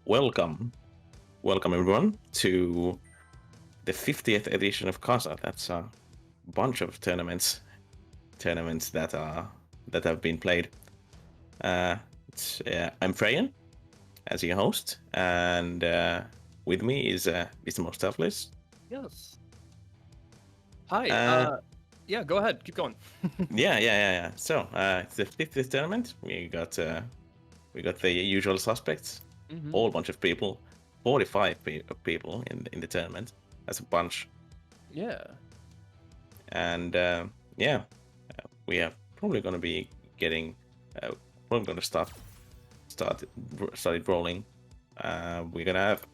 welcome, welcome everyone to the 50th edition of Casa. That's a bunch of tournaments that have been played. I'm Freyan as your host, and with me is Mr. Mostelflis. Yes. Hi. Uh, Yeah, go ahead. Keep going. yeah. So it's the 50th tournament. We got the usual suspects. Mm-hmm. Whole bunch of people, 45 people in the tournament. That's a bunch. Yeah. And we are probably going to be getting. Probably going to start rolling. We're gonna have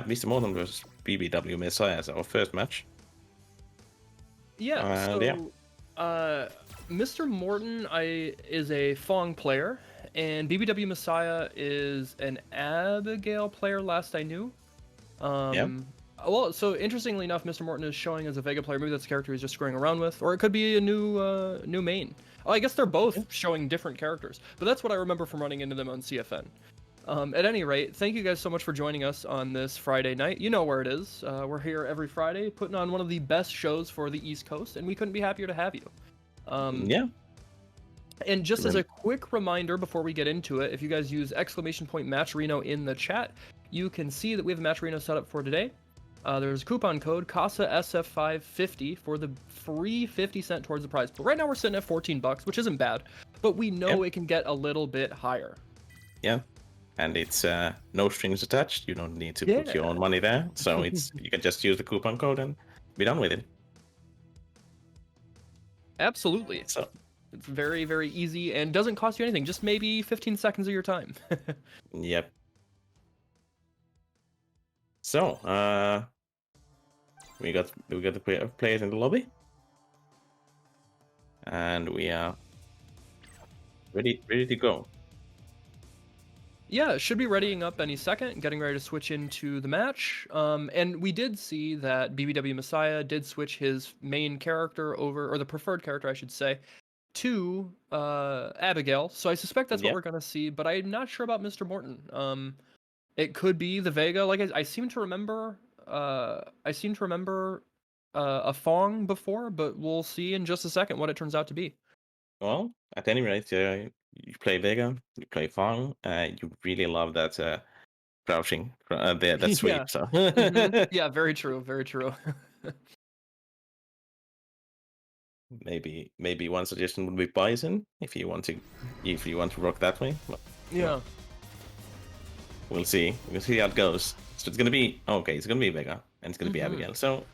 Mr. Morton versus BBW Messiah as our first match. Yeah. Mr. Morton is a Fong player, and BBW Messiah is an Abigail player. Last I knew. Well, so interestingly enough, Mr. Morton is showing as a Vega player. Maybe that's a character he's just screwing around with, or it could be a new main. Oh, I guess they're both showing different characters, but that's what I remember from running into them on CFN. At any rate, thank you guys so much for joining us on this Friday night. You know where it is. We're here every Friday, putting on one of the best shows for the East Coast, and we couldn't be happier to have you. And just as a quick reminder before we get into it, if you guys use !Matcherino in the chat, you can see that we have a Matcherino set up for today. There's a coupon code Casa SF550 for the free 50 cent towards the prize pool. Right now we're sitting at $14, which isn't bad, but we know it can get a little bit higher. Yeah, and it's no strings attached. You don't need to put your own money there, so it's you can just use the coupon code and be done with it. Absolutely. So it's very, very easy and doesn't cost you anything. Just maybe 15 seconds of your time. Yep. So, we got the players in the lobby, and we are ready to go. Yeah, should be readying up any second, getting ready to switch into the match. And we did see that BBW Messiah did switch his main character over, or the preferred character, I should say, to Abigail. So I suspect that's what we're gonna see, but I'm not sure about Mr. Morton. It could be the Vega. Like I seem to remember, a Fong before, but we'll see in just a second what it turns out to be. Well, at any rate, you play Vega, you play Fong. You really love that crouching, that sweep. Yeah. So Yeah, very true, very true. Maybe one suggestion would be Bison if you want to rock that way. But, yeah. We'll see how it goes. So it's gonna be It's gonna be Vega and it's gonna be Abigail. So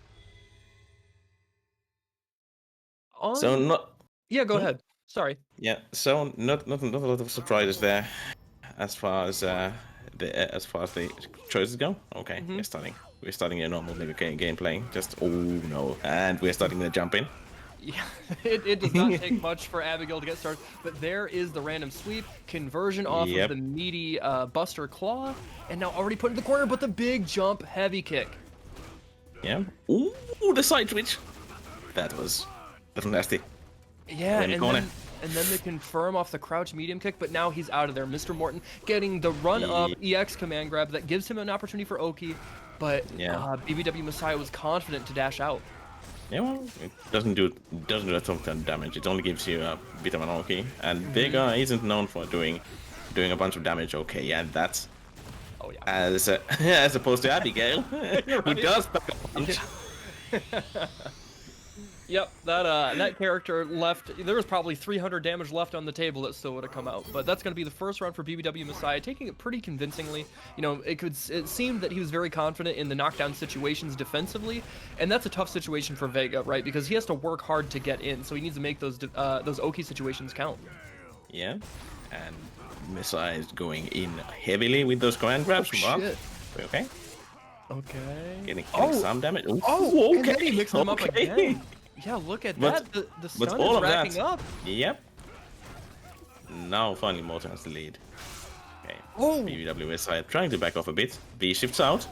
Yeah, go ahead. Sorry. Yeah. So not a lot of surprises there, as far as the choices go. Okay, we're starting a normal gameplay. And we're starting the jump in. Yeah, it does not take much for Abigail to get started, but there is the random sweep, conversion off of the meaty Buster Claw, and now already put in the corner, but the big jump, heavy kick. Yeah. Ooh, the side twitch. That was nasty. Yeah, and then they confirm off the crouch medium kick, but now he's out of there. Mr. Morton getting the run-up EX command grab that gives him an opportunity for Oki, but BBW Messiah was confident to dash out. Yeah, well, it doesn't do a ton of damage. It only gives you a bit of an Oki, and Vega isn't known for doing a bunch of damage. Okay, yeah, that's as opposed to Abigail, who does back a punch. Yep, that character left. There was probably 300 damage left on the table that still would have come out. But that's going to be the first round for BBW Messiah, taking it pretty convincingly. You know, it seemed that he was very confident in the knockdown situations defensively, and that's a tough situation for Vega, right? Because he has to work hard to get in, so he needs to make those Oki situations count. Yeah, and Messiah is going in heavily with those command grabs. Oh, shit. Okay. Okay. Getting some damage. Okay. And then he mixed them up again. Yeah, look at that. The stun is racking up. Yep. Now finally Morton has the lead. Okay. BBW Messiah trying to back off a bit. V shifts out.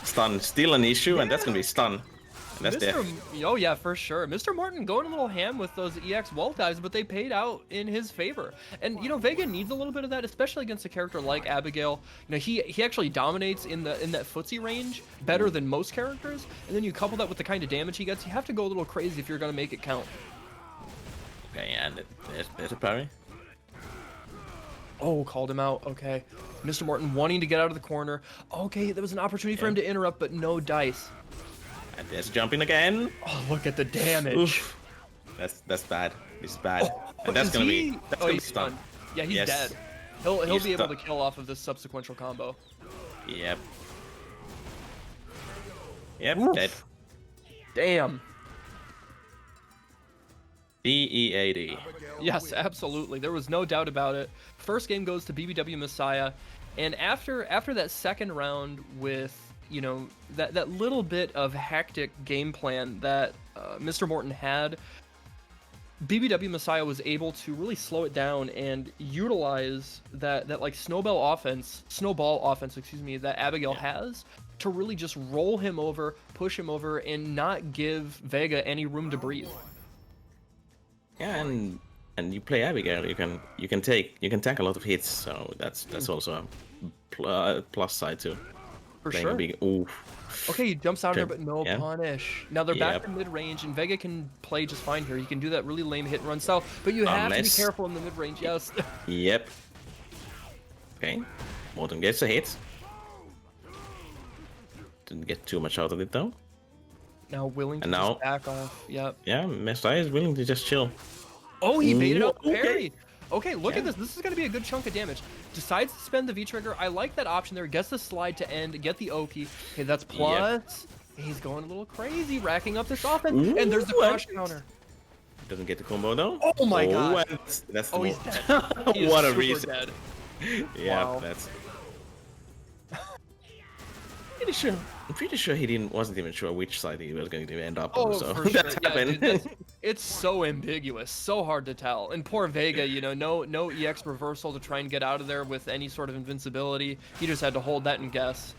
Stun still an issue, and that's gonna be stun. That's there. Oh yeah, for sure. Mr. Morton going a little ham with those EX wall dives, but they paid out in his favor. And you know, Vega needs a little bit of that, especially against a character like Abigail. You know, he actually dominates in that footsie range better than most characters. And then you couple that with the kind of damage he gets, you have to go a little crazy if you're gonna make it count. Okay, and there's a parry. Oh, called him out. Okay. Mr. Morton wanting to get out of the corner. Okay, there was an opportunity for him to interrupt, but no dice. And there's jumping again. Oh, look at the damage. Oof. That's bad. This is bad. And that's gonna be he's stunned. Yeah, he's dead. He'll be able to kill off of this subsequential combo. Yep. Yep, Oof. dead. Damn. DEAD. Yes, absolutely. There was no doubt about it. First game goes to BBW Messiah, and after that second round with, you know, that little bit of hectic game plan that Mr. Morton had, BBW Messiah was able to really slow it down and utilize that like snowball offense, excuse me, that Abigail has to really just roll him over, push him over, and not give Vega any room to breathe. Yeah, and you play Abigail, you can tank a lot of hits, so that's also a plus side too. For Playing sure. A big, oof. Okay, he jumps out of there, but no punish. Now they're back Yep. to mid-range, and Vega can play just fine here. He can do that really lame hit and run style, but you have to be careful in the mid-range, yes. Yep. Okay, Morton gets a hit. Didn't get too much out of it though. Now willing to And now- just back off, yep. Yeah, Messiah is willing to just chill. Oh, he baited out the Okay. parry. Okay, look at this. This is going to be a good chunk of damage. Decides to spend the V-trigger. I like that option there. Gets the slide to end. Get the OP. Okay, that's plus. He's going a little crazy, racking up this offense. And there's the crush counter. Doesn't get the combo though. Oh my god. and that's the He's dead. He is What a super reason. dead. Yeah, Wow. that's. I'm pretty sure he wasn't even sure which side he was going to end up on. So For sure. that Yeah, happened. dude, it's so ambiguous, so hard to tell. And poor Vega, you know, no EX reversal to try and get out of there with any sort of invincibility. He just had to hold that and guess.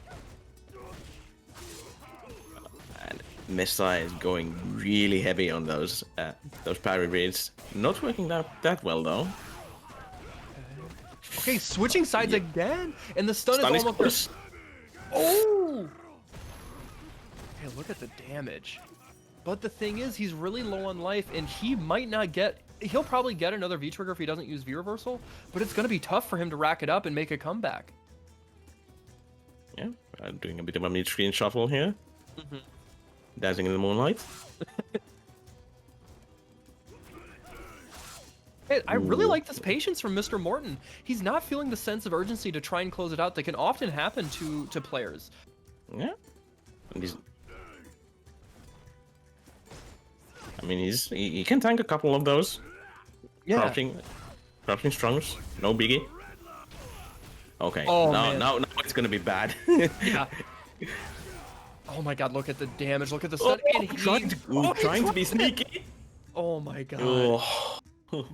And Messiah is going really heavy on those parry reads. Not working that well though. Okay, switching sides again, and the stun Stun is is almost close. there. Oh! Hey, look at the damage. But the thing is, he's really low on life, and he might not get... He'll probably get another V-trigger if he doesn't use V-reversal, but it's going to be tough for him to rack it up and make a comeback. Yeah, doing a bit of a mid-screen shuffle here. Dancing in the moonlight. Hey, I really like this patience from Mr. Morton. He's not feeling the sense of urgency to try and close it out that can often happen to players. Yeah. And he can tank a couple of those. Yeah. Crouching strongs. No biggie. Okay. Oh, now, man. now it's gonna be bad. Yeah. Oh my god, look at the damage. Look at the stun. And trying to be sneaky. Oh my god. Oh.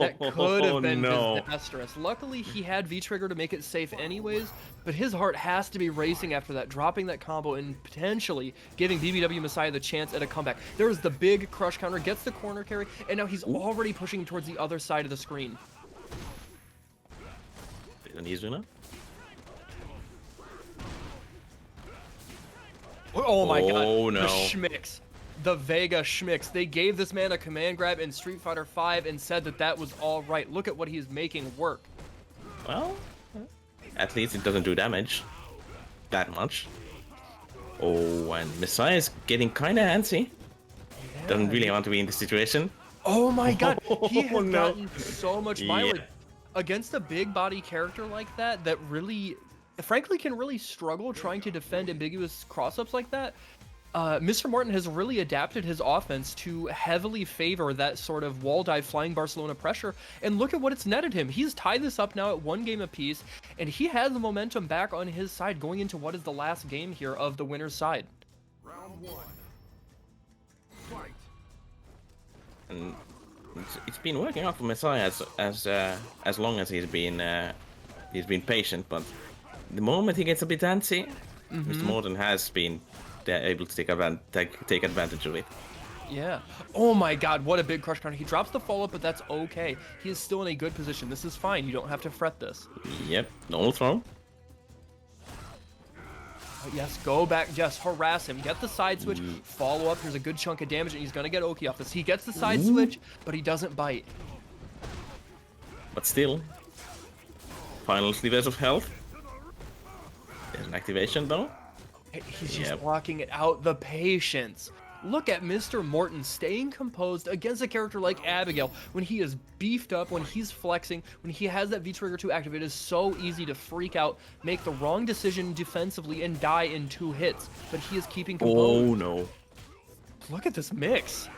That could have been no. disastrous. Luckily, he had V-trigger to make it safe anyways, but his heart has to be racing after that, dropping that combo and potentially giving BBW Messiah the chance at a comeback. There is the big crush counter, gets the corner carry, and now he's already pushing towards the other side of the screen. And he's doing that? Oh my god. Oh, no. The schmicks. The Vega schmicks. They gave this man a command grab in Street Fighter V and said that was all right. Look at what he's making work. Well, at least it doesn't do damage that much. Oh, and Messiah is getting kind of antsy. Doesn't really want to be in this situation. Oh my god. He has no. gotten so much mileage against a big body character like that really, frankly, can really struggle trying to defend ambiguous cross-ups like that. Mr. Morton has really adapted his offense to heavily favor that sort of wall dive flying Barcelona pressure, and look at what it's netted him. He's tied this up now at 1 game apiece, and he has the momentum back on his side going into what is the last game here of the winner's side. Round 1. Fight. And it's been working out for Messiah as long as he's been patient, but the moment he gets a bit antsy, Mr. Morton has been they're able to take advantage of it. Yeah. Oh my god, what a big crush counter. He drops the follow-up, but that's okay. He is still in a good position. This is fine. You don't have to fret this. Yep, normal throw. Yes, go back. Yes, harass him. Get the side switch. Follow up. Here's a good chunk of damage, and he's going to get Oki off this. He gets the side switch, but he doesn't bite. But still, final slivers of health. There's an activation though. He's just blocking it out. The patience. Look at Mr. Morton staying composed against a character like Abigail when he is beefed up, when he's flexing, when he has that V-Trigger 2 active. It is so easy to freak out, make the wrong decision defensively, and die in 2 hits. But he is keeping composed. Oh no. Look at this mix.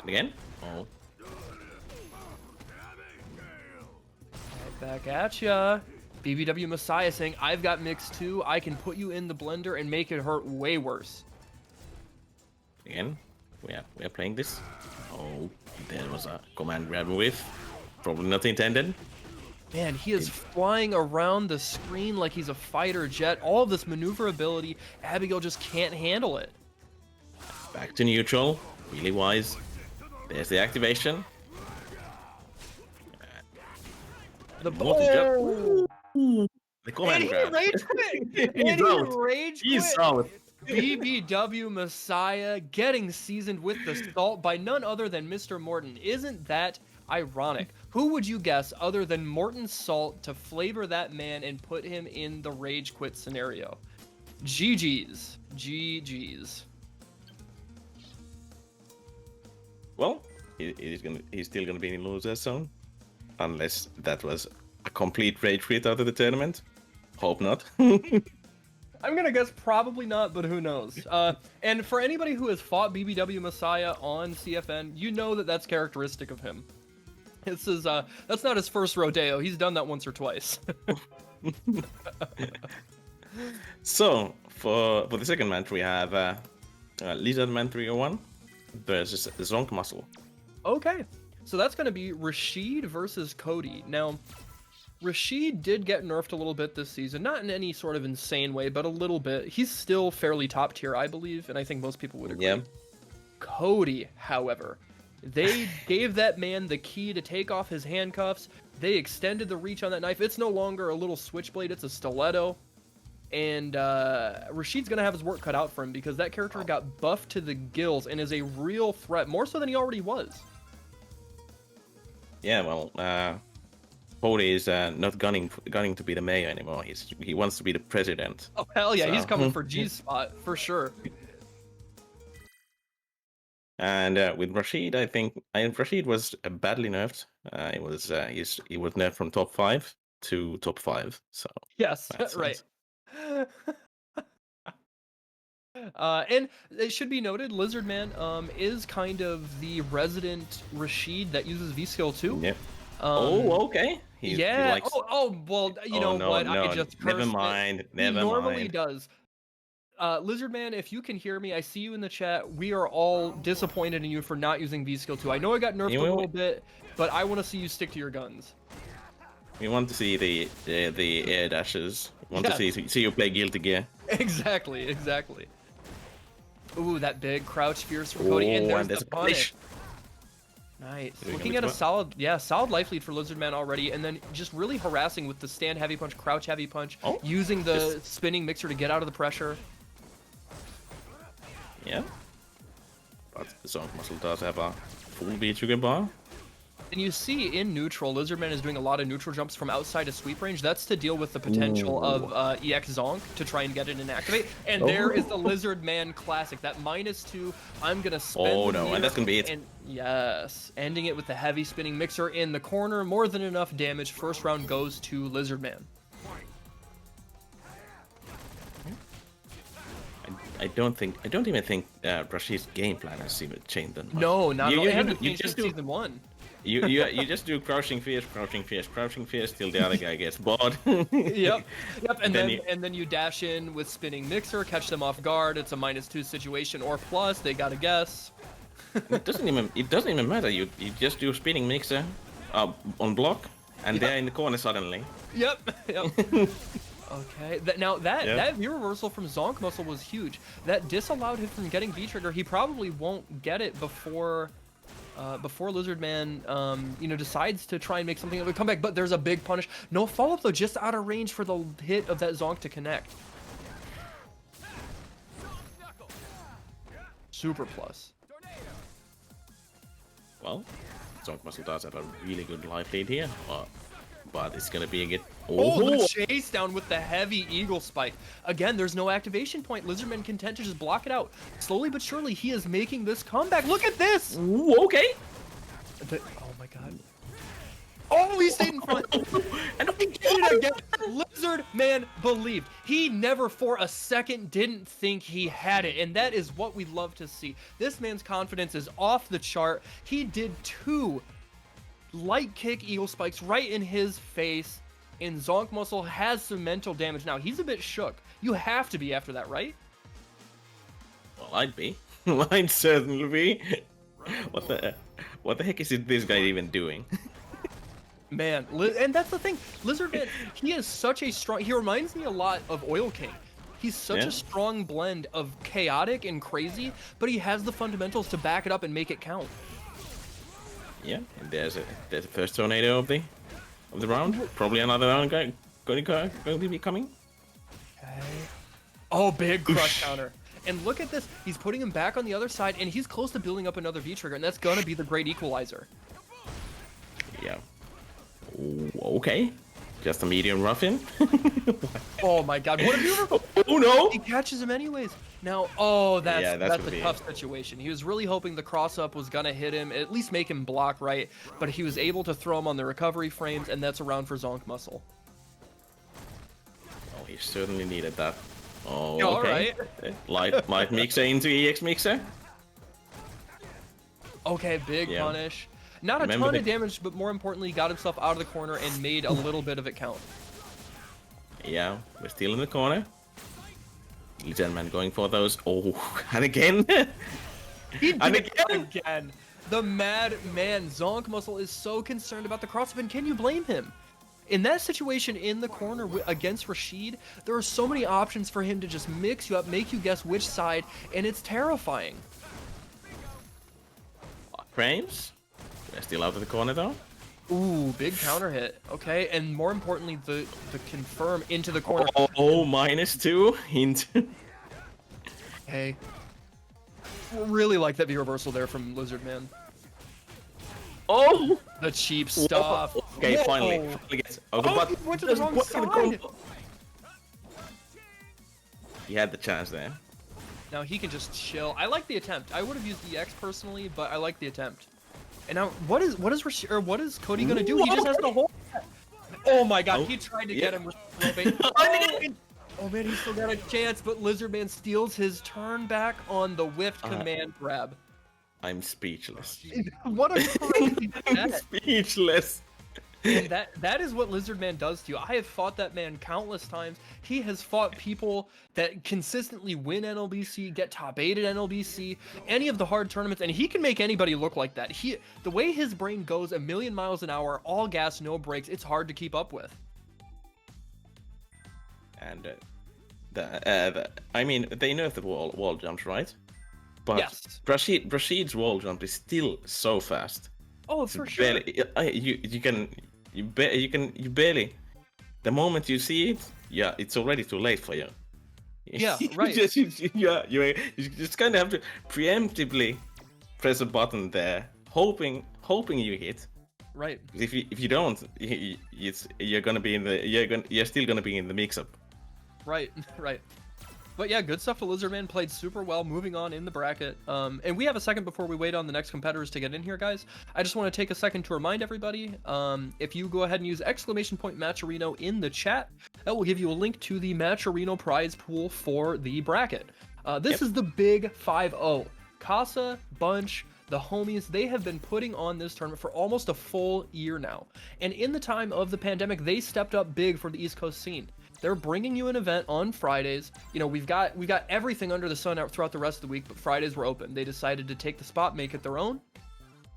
And again? Oh. Right back at ya. BBW Messiah saying, I've got mix too. I can put you in the blender and make it hurt way worse. Again, we are playing this. Oh, there was a command grab with. Probably not intended. Man, he is flying around the screen like he's a fighter jet. All of this maneuverability, Abigail just can't handle it. Back to neutral. Really wise. There's the activation. The command grab. Rage quit. He's out. BBW Messiah getting seasoned with the salt by none other than Mr. Morton. Isn't that ironic? Who would you guess other than Morton's salt to flavor that man and put him in the rage quit scenario? GG's. GG's. Well, he's still gonna be in loser zone. Unless that was a complete rage quit out of the tournament. Hope not. I'm gonna guess probably not, but who knows? And for anybody who has fought BBW Messiah on CFN, you know that that's characteristic of him. This is that's not his first rodeo. He's done that once or twice. So for the second match, we have Lizard Man 301 versus Zonk Muscle. Okay, so that's gonna be Rashid versus Cody. Now, Rashid did get nerfed a little bit this season, not in any sort of insane way, but a little bit. He's still fairly top tier, I believe, and I think most people would agree. Yeah. Cody, however, they gave that man the key to take off his handcuffs. They extended the reach on that knife. It's no longer a little switchblade, it's a stiletto. And Rashid's going to have his work cut out for him because that character got buffed to the gills and is a real threat, more so than he already was. Yeah, well, Cody is not gunning to be the mayor anymore. He wants to be the president. Oh hell yeah, so. He's coming for G's spot for sure. And with Rashid, I think Rashid was badly nerfed. He was nerfed from top 5 to top 5. So yes, right. And it should be noted, Lizardman is kind of the resident Rashid that uses V-Skill too. Yep. Okay. He likes... Well, you know what? No, I just never mind. He normally does. Lizardman, if you can hear me, I see you in the chat. We are all disappointed in you for not using V-Skill 2. I know I got nerfed a little bit, but I want to see you stick to your guns. We want to see the air dashes. We want to see you play Guilty Gear. Exactly. Ooh, that big crouch fierce from Cody, and there's the punish. Nice. Looking at a solid life lead for Lizardman already, and then just really harassing with the stand heavy punch, crouch heavy punch, using the spinning mixer to get out of the pressure. Yeah. But Zonk Muscle does have a full V-Trigger bar. And you see in neutral, Lizardman is doing a lot of neutral jumps from outside of sweep range. That's to deal with the potential of EX Zonk to try and get it and activate. And there is the Lizardman classic, that -2. I'm going to spend and that's going to be it. And yes, ending it with the heavy spinning mixer in the corner. More than enough damage. First round goes to Lizardman. I don't even think Rashid's game plan has even changed that much. No, not at all. You just do season 1. You just do crouching fierce till the other guy gets bored. Yep. And then you dash in with spinning mixer, catch them off guard. It's a -2 situation or plus. They gotta guess. It doesn't even matter. You just do spinning mixer on block, and they're in the corner suddenly. Yep. Okay. That V reversal from Zonk Muscle was huge. That disallowed him from getting V trigger. He probably won't get it before Lizard Man, decides to try and make something of a comeback. But there's a big punish. No follow up though, just out of range for the hit of that Zonk to connect. Super plus. Well, Zonk Muscle does have a really good life lead here, but it's gonna be a good. Oh, the chase down with the heavy eagle spike. Again, there's no activation point. Lizardman content to just block it out. Slowly but surely, he is making this comeback. Look at this. Ooh, okay. Oh my god. Oh, he stayed in front. And he did it again. Lizard Man believed. He never for a second didn't think he had it. And that is what we love to see. This man's confidence is off the chart. He did 2 light kick eagle spikes right in his face. And Zonk Muscle has some mental damage. Now, he's a bit shook. You have to be after that, right? Well, I'd be. I'd certainly be. What the heck is this guy even doing? Man, and that's the thing. Lizard Man, he is such a strong... He reminds me a lot of Oil King. He's such a strong blend of chaotic and crazy, but he has the fundamentals to back it up and make it count. Yeah, and there's the first tornado of the round. Probably another round going to be coming. Okay. Oh, big crush counter. And look at this. He's putting him back on the other side, and he's close to building up another V-trigger, and that's going to be the great equalizer. Yeah. Ooh, okay. Just a medium rough-in. Oh my god. What if you ever... Oh no! He catches him anyways. Now, that's a tough situation. He was really hoping the cross-up was going to hit him, at least make him block right, but he was able to throw him on the recovery frames, and that's a round for Zonk Muscle. Oh, he certainly needed that. Oh, yeah, okay. Light mixer into EX mixer. Okay, big punish. Not a ton of damage, but more importantly, he got himself out of the corner and made a little bit of it count. Yeah, we're still in the corner. Gentleman going for those. Oh, and again. He did it again. The mad man, Zonk Muscle, is so concerned about the cross-up, and can you blame him? In that situation in the corner against Rashid, there are so many options for him to just mix you up, make you guess which side, and it's terrifying. Frames? They're still out of the corner though. Ooh, big counter hit. Okay, and more importantly, the confirm into the corner. Oh, -2 into. Okay. Really like that V reversal there from Lizard Man. Oh! The cheap stuff. Okay, Whoa. finally gets. He went to the wrong side. He had the chance there. Now he can just chill. I like the attempt. I would have used EX personally, but I like the attempt. And now, what is Cody gonna do? He just has to hold. Oh my god, he tried to get him with oh man, he still got a chance, but Lizard Man steals his turn back on the whiffed command grab. I'm speechless. What a crazy I'm speechless. And that is what Lizard Man does to you. I have fought that man countless times. He has fought people that consistently win NLBC, get top 8 at NLBC, any of the hard tournaments, and he can make anybody look like that. The way his brain goes a million miles an hour, all gas, no brakes, it's hard to keep up with. And I mean, they nerfed the wall jumps, right? But yes. Rashid's wall jump is still so fast. Oh, for sure. You barely. The moment you see it, yeah, it's already too late for you. Yeah, right. You just kind of have to preemptively press a button there, hoping you hit. Right. If you don't, you're still gonna be in the mix-up. Right, right. But yeah, good stuff to Lizard Man. Played super well, moving on in the bracket. And we have a second before we wait on the next competitors to get in here, guys. I just want to take a second to remind everybody, if you go ahead and use !Matcherino in the chat, that will give you a link to the Matcherino prize pool for the bracket. This is the big 5-0. Casa, Bunch, the homies, they have been putting on this tournament for almost a full year now. And in the time of the pandemic, they stepped up big for the East Coast scene. They're bringing you an event on Fridays. You know, we've got everything under the sun out throughout the rest of the week, but Fridays were open. They decided to take the spot, make it their own.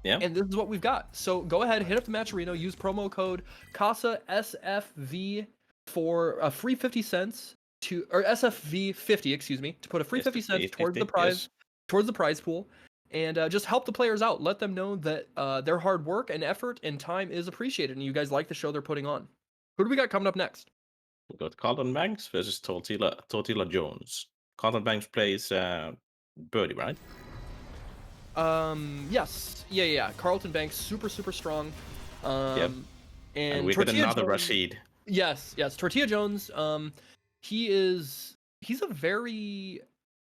Yeah. And this is what we've got. So go ahead, hit up the Matcherino, use promo code CASA SFV for a free 50 cents to, or SFV 50, excuse me, to put a free 50 cents towards the prize, towards the prize pool, and just help the players out. Let them know that their hard work and effort and time is appreciated, and you guys like the show they're putting on. Who do we got coming up next? We got Carlton Banks versus Tortilla Jones. Carlton Banks plays Birdie, right? Yes, yeah. Carlton Banks, super strong. Yep. And we got another Jones, Rashid. Yes. Tortilla Jones. He's a very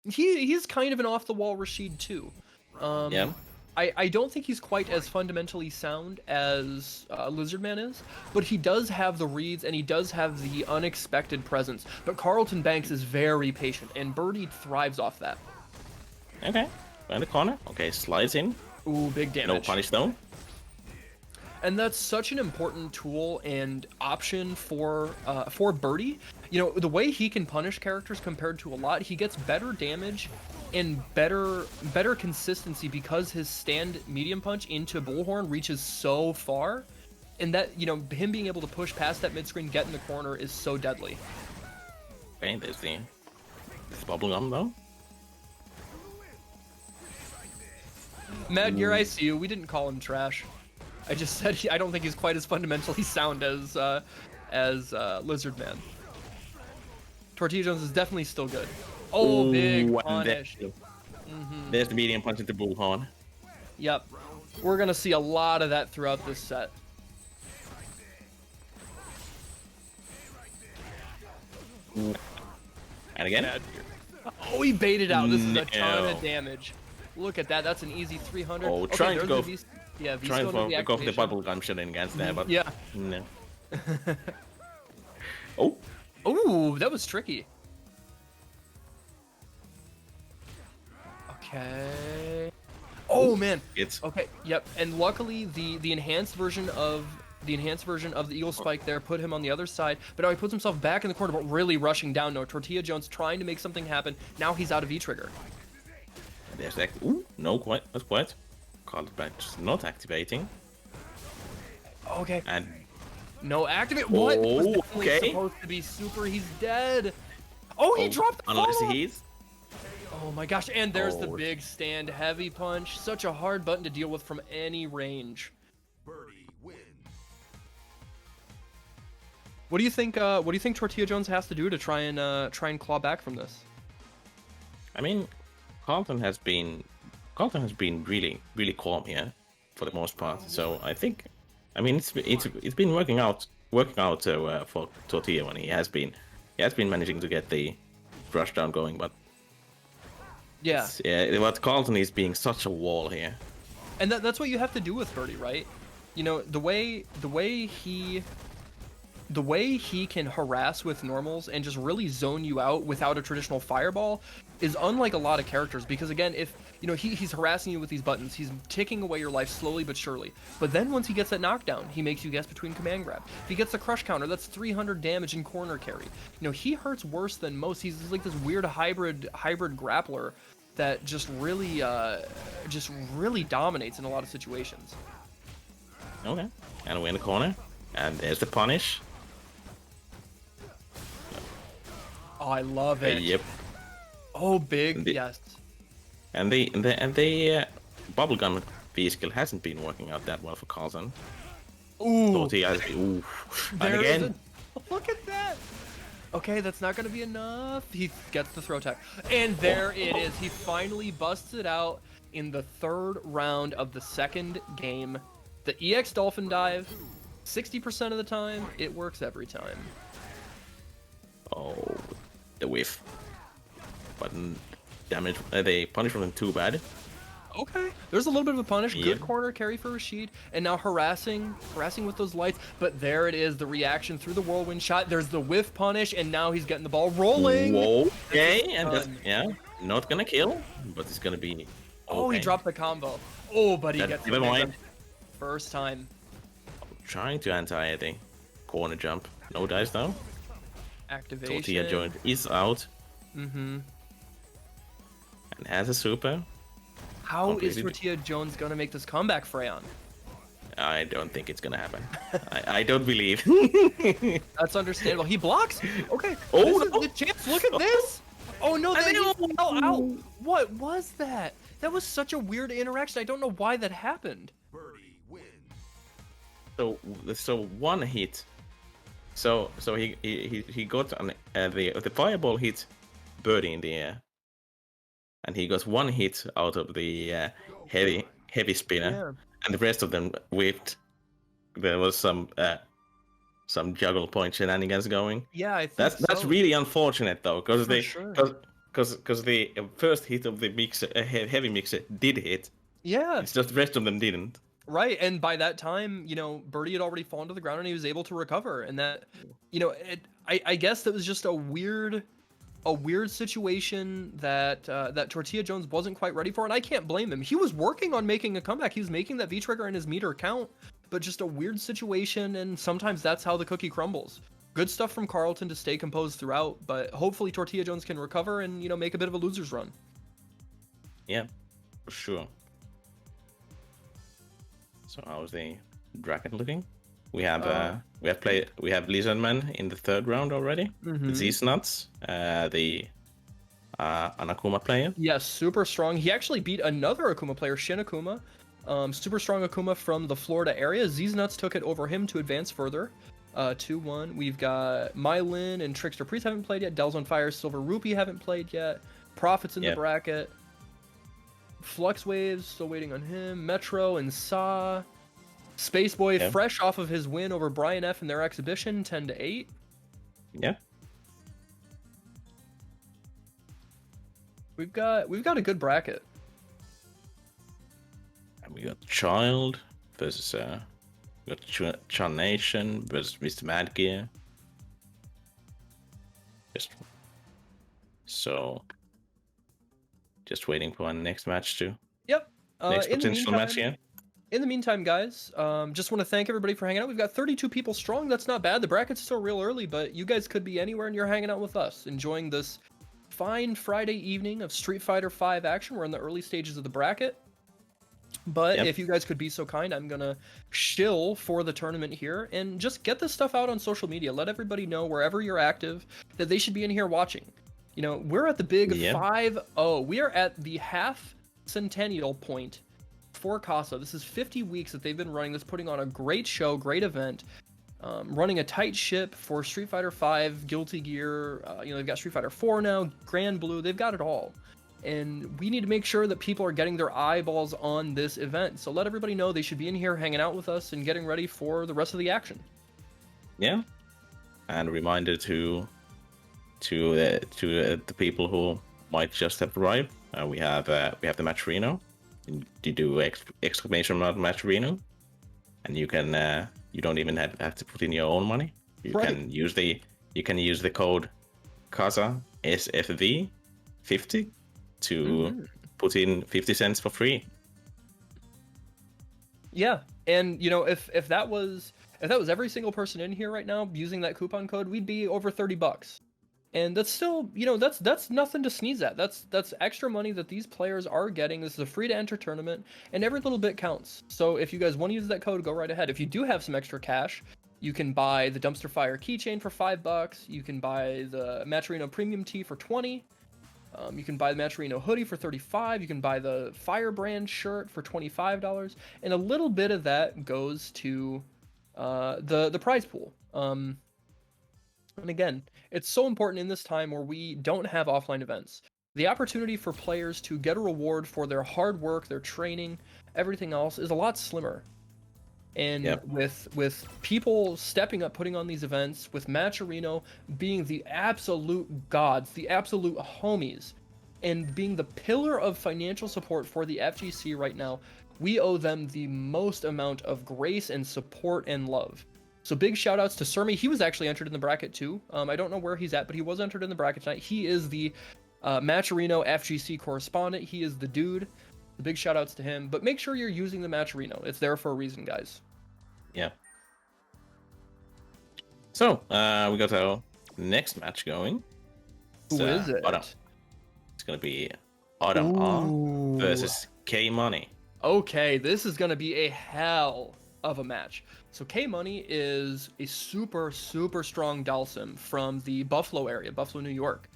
he's kind of an off the wall Rashid too. Yeah. I don't think he's quite as fundamentally sound as Lizardman is, but he does have the reads and he does have the unexpected presence. But Carlton Banks is very patient, and Birdie thrives off that. Okay. In the corner. Okay, slides in. Ooh, big damage. No punish though. And that's such an important tool and option for Birdie. You know, the way he can punish characters compared to a lot, he gets better damage and better consistency because his stand medium punch into Bullhorn reaches so far, and that, you know, him being able to push past that mid screen, get in the corner is so deadly. Okay, there's the bubblegum though. Mad Gear, I see you. We didn't call him trash. I just said I don't think he's quite as fundamentally sound as Lizardman. Tortilla Jones is definitely still good. Oh, big punish. There's the medium punch into Bullhorn. Yep. We're going to see a lot of that throughout this set. And again. Oh, he baited out. This is a ton of damage. Look at that. That's an easy 300. Oh, okay, trying to go. Trying to go for the bubblegum shenanigans there, but yeah. No. Oh. Ooh, that was tricky. Okay. Oh man. It's okay. Yep. And luckily, the enhanced version of the Eagle Spike there put him on the other side, but now he puts himself back in the corner, but really rushing down. No, Tortilla Jones trying to make something happen. Now he's out of E-trigger. There's that. Ooh, no, not quite. Carlton Banks not activating. Okay. And no activate. What? Oh, okay. Supposed to be super. He's dead. Oh, he dropped the unless follow-up. he's. Oh my gosh! And there's the big stand heavy punch. Such a hard button to deal with from any range. Birdie wins. What do you think? What do you think Tortilla Jones has to do to try and claw back from this? I mean, Carlton has been really calm here for the most part. So I think, I mean, it's been working out for Tortilla when he has been managing to get the rush down going, but yeah, but Carlton is being such a wall here. And that's what you have to do with Birdie, right? You know, the way he can harass with normals and just really zone you out without a traditional fireball is unlike a lot of characters, because again, if you know he's harassing you with these buttons, he's ticking away your life slowly but surely. But then once he gets that knockdown, he makes you guess between command grab. If he gets the crush counter, that's 300 damage in corner carry. You know, he hurts worse than most. He's like this weird hybrid grappler that just really dominates in a lot of situations. Okay, and we're in the corner, and there's the punish. Oh, I love it. Yep. Oh, big, yes. And the bubblegum V-skill hasn't been working out that well for Carlton. Ooh. Ooh. And again. Look at that. Okay, that's not going to be enough. He gets the throw tech. And there it is. He finally busts it out in the third round of the second game. The EX Dolphin Dive, 60% of the time, it works every time. Oh, the whiff. Button damage. They punish from them too bad. Okay, there's a little bit of a punish. Yeah. Good corner carry for Rashid, and now harassing with those lights. But there it is, the reaction through the whirlwind shot. There's the whiff punish, and now he's getting the ball rolling. Whoa, okay, and that's, yeah, not gonna kill, but it's gonna be. Okay. Oh, he dropped the combo. Oh, but he gets never mind. First time. Trying to anti the corner jump. No dice though. Activation. Tortilla joint is out. Mm-hmm. And has a super. How is Tortilla Jones gonna make this comeback, Freyon? I don't think it's gonna happen. I don't believe. That's understandable. He blocks. Okay. Oh, This is no. the chance. Look at this. Oh no, that he know. fell out. What was that? That was such a weird interaction. I don't know why that happened. Birdie wins. So one hit. So he got on the fireball hit Birdie in the air, and he got one hit out of the heavy spinner, Yeah. and the rest of them whipped. There was some juggle point shenanigans going. Yeah, I think That's so. really unfortunate though, because For sure. the first hit of the mixer, heavy mixer did hit. Yeah. It's just the rest of them didn't. Right, and by that time, Birdie had already fallen to the ground and he was able to recover. And that, I guess that was just a weird situation that Tortilla Jones wasn't quite ready for, and I can't blame him. He was working on making a comeback. He was making that V trigger and his meter count, but just a weird situation, and sometimes that's how the cookie crumbles. Good stuff from Carlton to stay composed throughout, but hopefully Tortilla Jones can recover and make a bit of a loser's run. Yeah, for sure. So how's the bracket looking? We have Lizardman in the third round already. These nuts, the Anakuma player. Yes, super strong. He actually beat another Akuma player, Shin Akuma. Super strong Akuma from the Florida area. Z's Nuts took it over him to advance further. 2-1. We've got Mylin and Trickster Priest haven't played yet. Del's on Fire, Silver Rupee haven't played yet. Profits in the bracket. Flux Waves still waiting on him. Metro and Saw. Space Boy fresh off of his win over Brian F in their exhibition, 10-8. Yeah. We've got a good bracket. And we got Child versus we got Chan Nation versus Mr. Mad Gear. Just waiting for our next match too. Yep. Next potential match here. In the meantime, guys, just want to thank everybody for hanging out. We've got 32 people strong. That's not bad. The bracket's still real early, but you guys could be anywhere and you're hanging out with us, enjoying this fine Friday evening of Street Fighter V action. We're in the early stages of the bracket. But if you guys could be so kind, I'm going to shill for the tournament here and just get this stuff out on social media. Let everybody know wherever you're active that they should be in here watching. We're at the big 5-0. We are at the half centennial point for Casa. This is 50 weeks that they've been running this, putting on a great show, great event, running a tight ship for Street Fighter V, Guilty Gear. They've got Street Fighter 4 now, Grand Blue. They've got it all. And we need to make sure that people are getting their eyeballs on this event. So let everybody know they should be in here hanging out with us and getting ready for the rest of the action. Yeah. And a reminder to the people who might just have arrived, we have the match Reno. You do exclamation mark match Reno, and you can you don't even have to put in your own money. You can use the code Casa SFV 50 to put in 50 cents for free. Yeah, and if that was every single person in here right now using that coupon code, we'd be over $30. And that's still, that's nothing to sneeze at. That's extra money that these players are getting. This is a free to enter tournament, and every little bit counts. So if you guys want to use that code, go right ahead. If you do have some extra cash, you can buy the Dumpster Fire keychain for $5. You can buy the Matcherino Premium Tee for $20. You can buy the Matcherino hoodie for $35. You can buy the Firebrand shirt for $25, and a little bit of that goes to the prize pool. And again, it's so important in this time where we don't have offline events. The opportunity for players to get a reward for their hard work, their training, everything else is a lot slimmer. And with people stepping up, putting on these events, with Matcherino being the absolute gods, the absolute homies, and being the pillar of financial support for the FGC right now, we owe them the most amount of grace and support and love. So big shout outs to Surmi. He was actually entered in the bracket too. I don't know where he's at, but he was entered in the bracket tonight. He is the Matcherino FGC correspondent. He is the dude. The big shout outs to him. But make sure you're using the Matcherino. It's there for a reason, guys. Yeah. So we got our next match going. Who is it? It's gonna be Adam R versus K Money. Okay, this is gonna be a hell of a match. So K-Money is a super, super strong Dalsim from the Buffalo area, Buffalo, New York.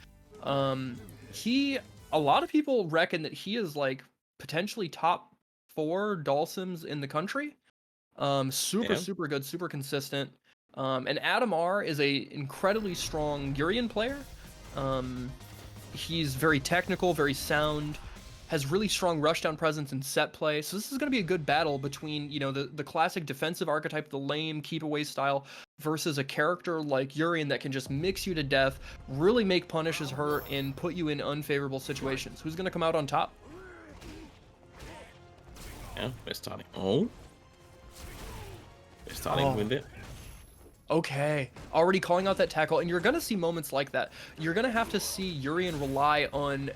A lot of people reckon that he is like potentially top 4 Dalsims in the country. Super good, super consistent. And Adam R is a incredibly strong Urian player. He's very technical, very sound, has really strong rushdown presence and set play. So this is going to be a good battle between, you know, the classic defensive archetype, the lame keep away style, versus a character like Urian that can just mix you to death, really make punishes hurt, and put you in unfavorable situations. Who's going to come out on top? Yeah, we're starting. We're starting with it. Okay, already calling out that tackle, and you're gonna see moments like that. You're gonna have to see Urian rely on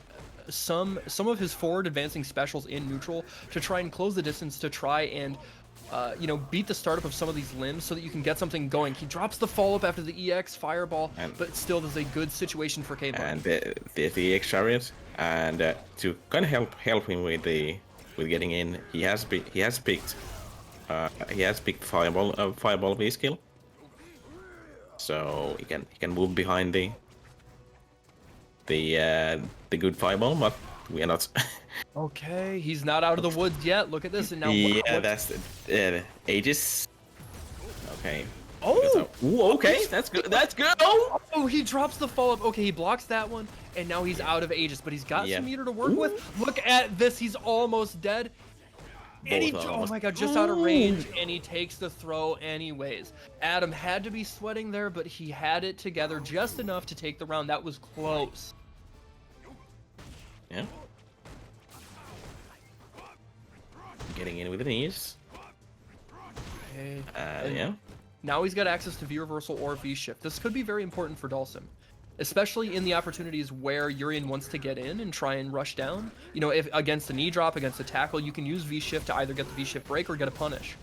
some of his forward advancing specials in neutral to try and close the distance, to try and you know, beat the startup of some of these limbs so that you can get something going. He drops the follow-up after the EX fireball, but still there's a good situation for K-Money. And the EX chariot, and to kind of help him with getting in, he has picked fireball V skill. So he can move behind the good fireball, but we are not. Okay, he's not out of the woods yet. Look at this, and now that's Aegis. Okay. Oh, ooh, okay, that's good. That's good. Oh, he drops the follow-up. Okay, he blocks that one, and now he's out of Aegis, but he's got some meter to work with. Look at this, he's almost dead. And oh my god, just out of range, and he takes the throw anyways. Adam had to be sweating there, but he had it together just enough to take the round. That was close. Yeah. Getting in with the knees. Okay. Yeah. Now he's got access to V reversal or V shift. This could be very important for Dalsim, especially in the opportunities where Urian wants to get in and try and rush down. You know, if against a knee drop, against a tackle, you can use V shift to either get the V shift break or get a punish.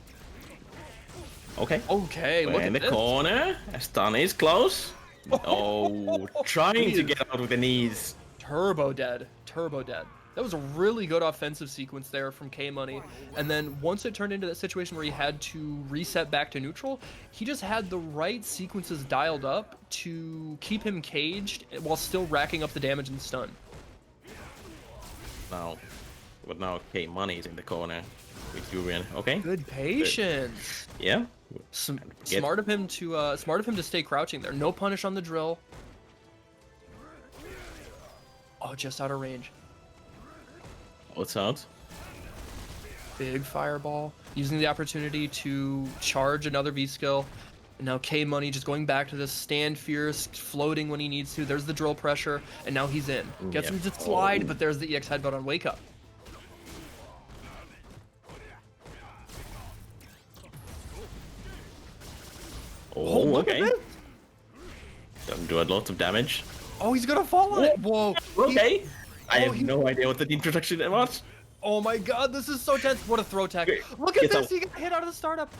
Okay. Okay. We're in the corner. Stun is close. Oh, trying to get out with the knees. Turbo dead. Turbo dead. That was a really good offensive sequence there from K-Money. And then once it turned into that situation where he had to reset back to neutral, he just had the right sequences dialed up to keep him caged while still racking up the damage and stun. Now K-Money is in the corner with Urian. Okay. Good patience. Yeah. Smart of him to stay crouching there. No punish on the drill. Oh, just out of range. What's out? Big fireball. Using the opportunity to charge another V skill. And now K-Money just going back to this stand fierce, floating when he needs to. There's the drill pressure, and now he's in. Gets him to slide, but there's the EX headbutt on wake up. Oh, okay. Doesn't do a lot of damage. Oh, he's gonna fall on it. Whoa. Okay. I have no idea what the introduction was. Oh my god, this is so tense. What a throw tech. Look at this. He got hit out of the startup.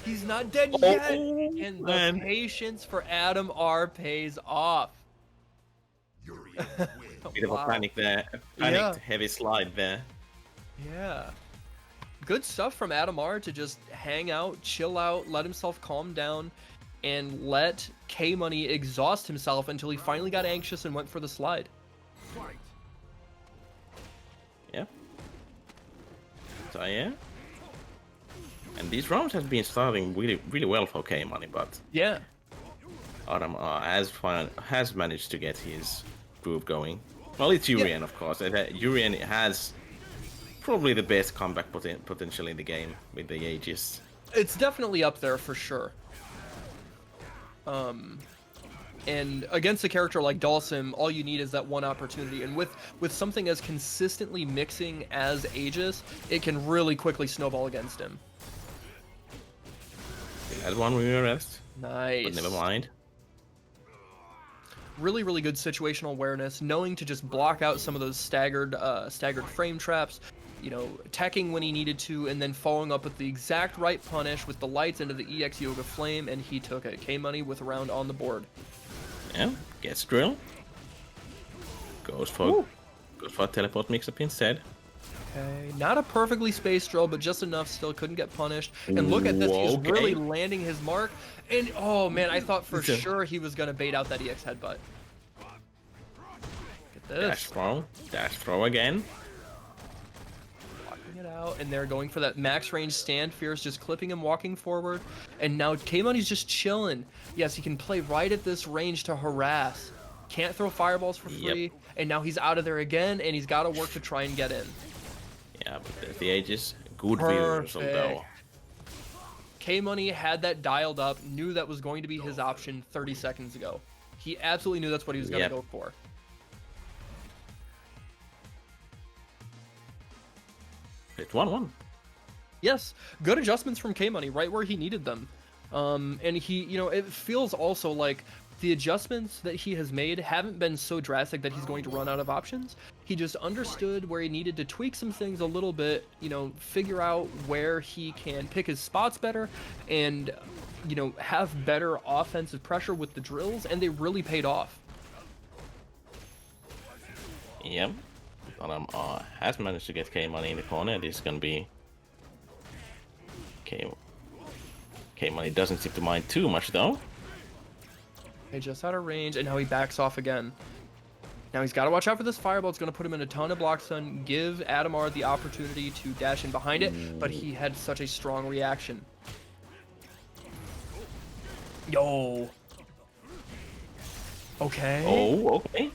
He's not dead yet. And the patience for Adam R pays off. Bit of a panic there. Panicked heavy slide there. Yeah. Good stuff from Adam R to just hang out, chill out, let himself calm down, and let K-Money exhaust himself until he finally got anxious and went for the slide. Yeah. So yeah. And these rounds have been starting really well for K-Money, but yeah, Adam has managed to get his groove going. Well, it's Urian, of course. Urian has probably the best comeback potential in the game with the Aegis. It's definitely up there for sure. And against a character like Dalsim, all you need is that one opportunity. And with something as consistently mixing as Aegis, it can really quickly snowball against him. He had one re-arrest. Nice. But never mind. Really, really good situational awareness, knowing to just block out some of those staggered frame traps, you know, attacking when he needed to, and then following up with the exact right punish with the lights into the EX Yoga Flame, and he took it. K-Money with a round on the board. Yeah, gets drill. Goes for teleport mix-up instead. Okay, not a perfectly spaced drill, but just enough. Still couldn't get punished. And look at this, he's really landing his mark. And oh man, I thought for sure he was gonna bait out that EX headbutt. Look at this. Dash throw again. It out, and they're going for that max range stand. Fierce just clipping him, walking forward, and now K-Money's just chilling. Yes, he can play right at this range to harass. Can't throw fireballs for free, and now he's out of there again, and he's got to work to try and get in. Yeah, but the ages, good reversal though. K-Money had that dialed up, knew that was going to be his option 30 seconds ago. He absolutely knew that's what he was going to go for. It's 1-1. Yes, good adjustments from K-Money, right where he needed them. And he, you know, it feels also like the adjustments that he has made haven't been so drastic that he's going to run out of options. He just understood where he needed to tweak some things a little bit, you know, figure out where he can pick his spots better and, you know, have better offensive pressure with the drills, and they really paid off. Yep. Has managed to get K-Money in the corner. This is gonna be K-Money doesn't seem to mind too much though. Okay, just out of range, and now he backs off again. Now he's got to watch out for this fireball. It's going to put him in a ton of block stun, give Adamar the opportunity to dash in behind it, but he had such a strong reaction. Yo. Okay. Oh, okay.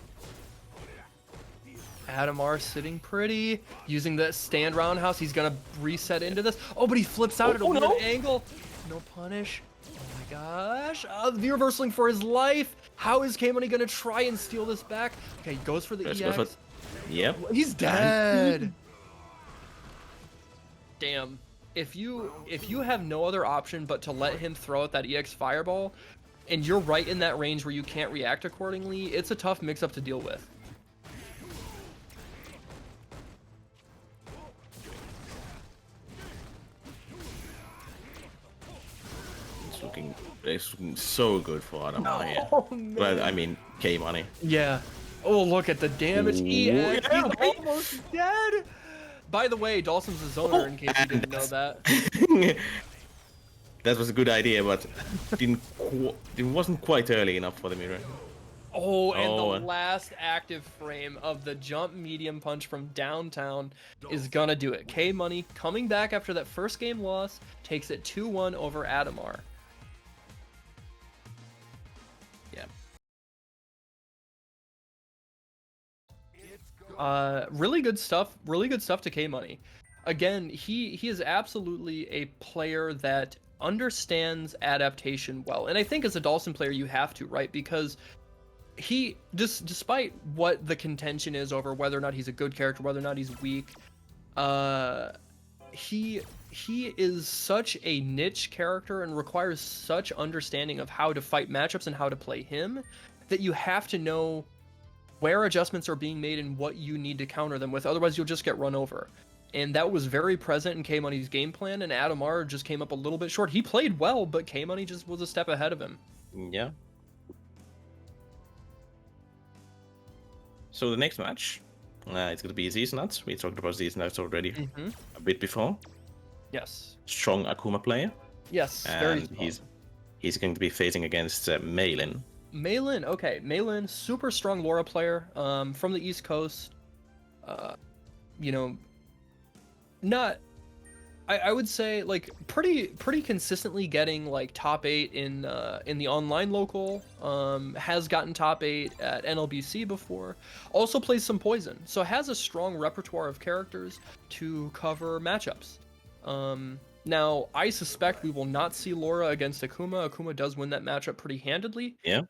Adamar sitting pretty, using the stand roundhouse. He's gonna reset into this. Oh, but he flips out at a weird angle. No punish. Oh my gosh. The reversaling for his life. How is K-Money gonna try and steal this back? Okay, he goes for the EX. Yep. He's dead. Damn. If you have no other option but to let him throw out that EX fireball, and you're right in that range where you can't react accordingly, it's a tough mix-up to deal with. It's looking so good for Adamar here. But I mean, K-Money. Yeah. Oh, look at the damage. EX, he's almost dead. By the way, Dawson's a zoner, in case you didn't know that. That was a good idea, but it wasn't quite early enough for the mirror. Oh, and the last active frame of the jump medium punch from downtown is gonna do it. K-Money coming back after that first game loss, takes it 2-1 over Adamar. Really good stuff to K-Money. Again, he is absolutely a player that understands adaptation well, and I think as a Dawson player you have to, right? Because he despite what the contention is over whether or not he's a good character, whether or not he's weak, he is such a niche character and requires such understanding of how to fight matchups and how to play him that you have to know where adjustments are being made and what you need to counter them with, otherwise you'll just get run over. And that was very present in K-Money's game plan, and Adamar just came up a little bit short. He played well, but K-Money just was a step ahead of him. Yeah. So the next match, it's going to be These Nuts. We talked about These Nuts already a bit before. Yes. Strong Akuma player. Yes, very strong. He's going to be facing against Malin. Malin, okay. Malin, super strong Laura player from the East Coast. You know, not... I would say, like, pretty consistently getting, like, top 8 in the online local. Has gotten top 8 at NLBC before. Also plays some Poison. So has a strong repertoire of characters to cover matchups. Now, I suspect we will not see Laura against Akuma. Akuma does win that matchup pretty handedly. Yeah.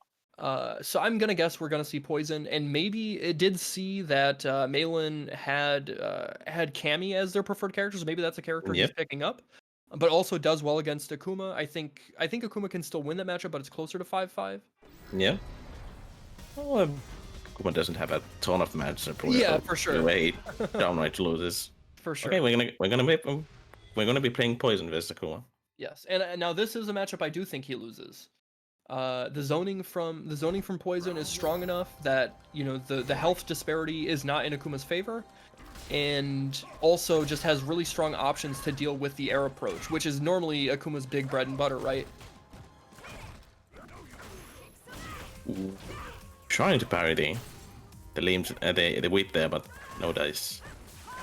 So I'm gonna guess we're gonna see Poison, and maybe it did see that Malin had Cammy as their preferred characters. Maybe that's a character he's picking up, but also does well against Akuma. I think Akuma can still win that matchup, but it's closer to 5-5. Yeah. Well, Akuma doesn't have a ton of matchups. Yeah, for sure. The way he downright loses. For sure. Okay, we're gonna be playing Poison versus Akuma. Yes, and now this is a matchup I do think he loses. The zoning from Poison is strong enough that, you know, the health disparity is not in Akuma's favor. and also just has really strong options to deal with the air approach, which is normally Akuma's big bread and butter, right? Trying to parry the limbs, the whip there, but no dice.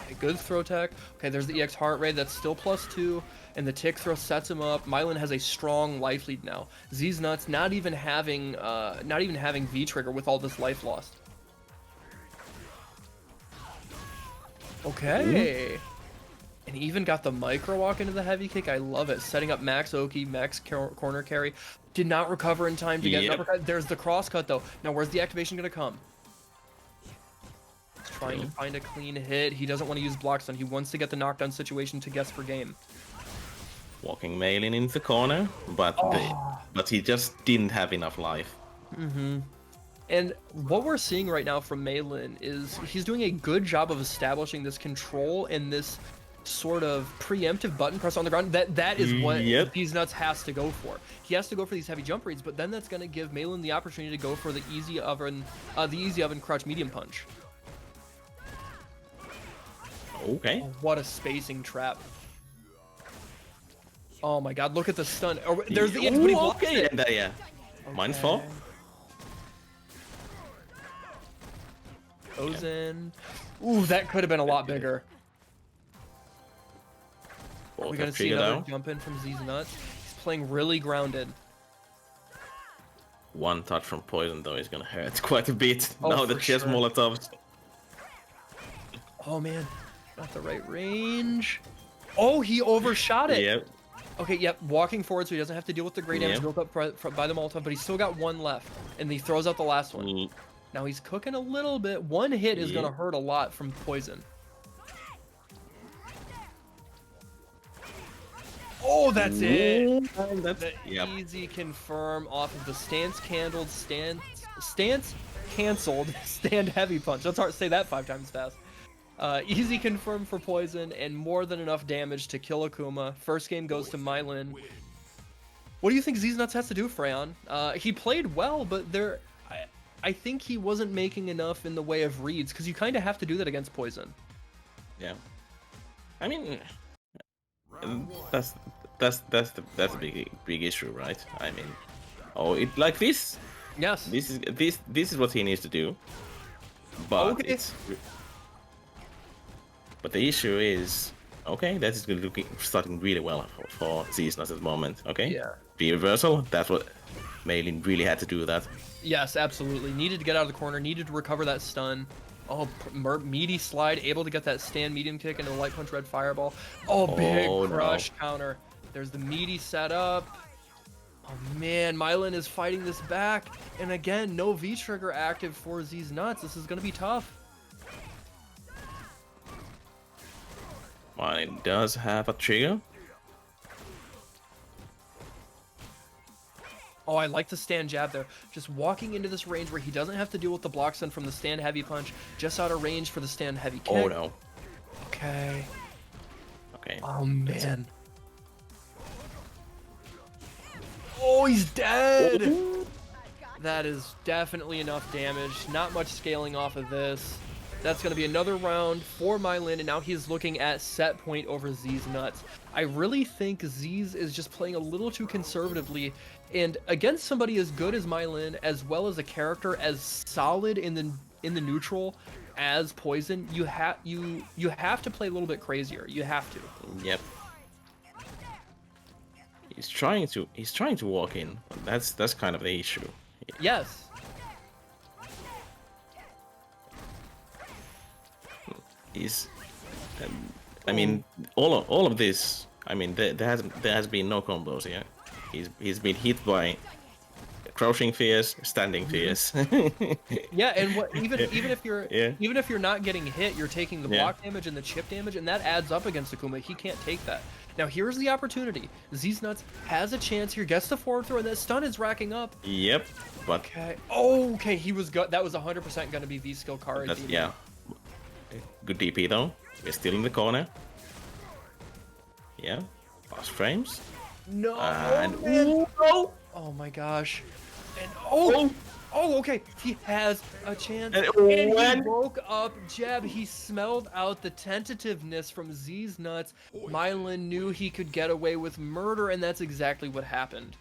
Okay, good throw tech. Okay, there's the EX heart rate, that's still +2, and the tick throw sets him up. Mylan has a strong life lead now. Z's Nuts not even having V trigger with all this life lost. Okay. And even got the micro walk into the heavy kick. I love it. Setting up Max Oki, Max corner carry. Did not recover in time to get an uppercut. There's the cross cut though. Now where's the activation gonna come? He's trying to find a clean hit. He doesn't want to use block stun. He wants to get the knockdown situation to guess for game. Walking Malin into the corner, but but he just didn't have enough life. And what we're seeing right now from Malin is he's doing a good job of establishing this control and this sort of preemptive button press on the ground. That is what these Nuts has to go for. He has to go for these heavy jump reads, but then that's going to give Malin the opportunity to go for the easy oven crouch medium punch. Okay. Oh, what a spacing trap. Oh my god, look at the stun. Oh, there's the but he blocked it. And yeah. Mine's fault. Goes in. Ooh, that could have been a lot bigger. We gotta see another jump in from Z's Nuts. He's playing really grounded. One touch from Poison though is gonna hurt quite a bit. Now the chest Molotovs. Oh man, not the right range. Oh, he overshot it. Yep. Okay, yep, walking forward so he doesn't have to deal with the great damage built up by the Molotov, but he's still got one left, and he throws out the last one. Now he's cooking a little bit. One hit is gonna hurt a lot from Poison. Oh, that's it. That's easy confirm off of the stance canceled stand heavy punch. That's hard to say that 5 times fast. Easy confirm for Poison and more than enough damage to kill Akuma. First game goes to Mylan. What do you think Z's Nuts has to do, Freyon? He played well, but I think he wasn't making enough in the way of reads because you kind of have to do that against Poison. Yeah. I mean, that's the big issue, right? I mean, it like this. Yes. This is what he needs to do. But but the issue is, okay, that is starting really well for Z's Nuts at the moment. Okay. Yeah. The reversal. That's what Malin really had to do that. Yes, absolutely. Needed to get out of the corner. Needed to recover that stun. Oh, meaty slide, able to get that stand medium kick into the light punch red fireball. Oh, big crush counter. There's the meaty setup. Oh man, Mylan is fighting this back. And again, no V trigger active for Z's Nuts. This is going to be tough. Mylan does have a trigger. Oh, I like the stand jab there. Just walking into this range where he doesn't have to deal with the block stun from the stand heavy punch. Just out of range for the stand heavy kick. Oh no. Okay. Okay. Oh man. Oh, he's dead! That is definitely enough damage. Not much scaling off of this. That's going to be another round for Mylan, and now he's looking at set point over Z's Nuts. I really think Z's is just playing a little too conservatively, and against somebody as good as Mylan, as well as a character as solid in the neutral as Poison, you have to play a little bit crazier. You have to. Yep. He's trying to walk in. That's kind of the issue. Yes. I mean, all of this. I mean, there has been no combos yet. He's been hit by crouching fears, standing fears. Yeah, and even if you're not getting hit, you're taking the block damage and the chip damage, and that adds up against Akuma. He can't take that. Now here's the opportunity. Z's Nuts has a chance here. Gets the forward throw, and that stun is racking up. Yep. But okay. Oh, okay. He was good. That was 100% going to be V skill card. Yeah. Good DP though. We're still in the corner. Yeah. Fast frames. No. And no. Oh my gosh. And oh, okay. He has a chance. And And he when- woke up Jeb. He smelled out the tentativeness from Z's nuts. Mylan knew he could get away with murder, and that's exactly what happened.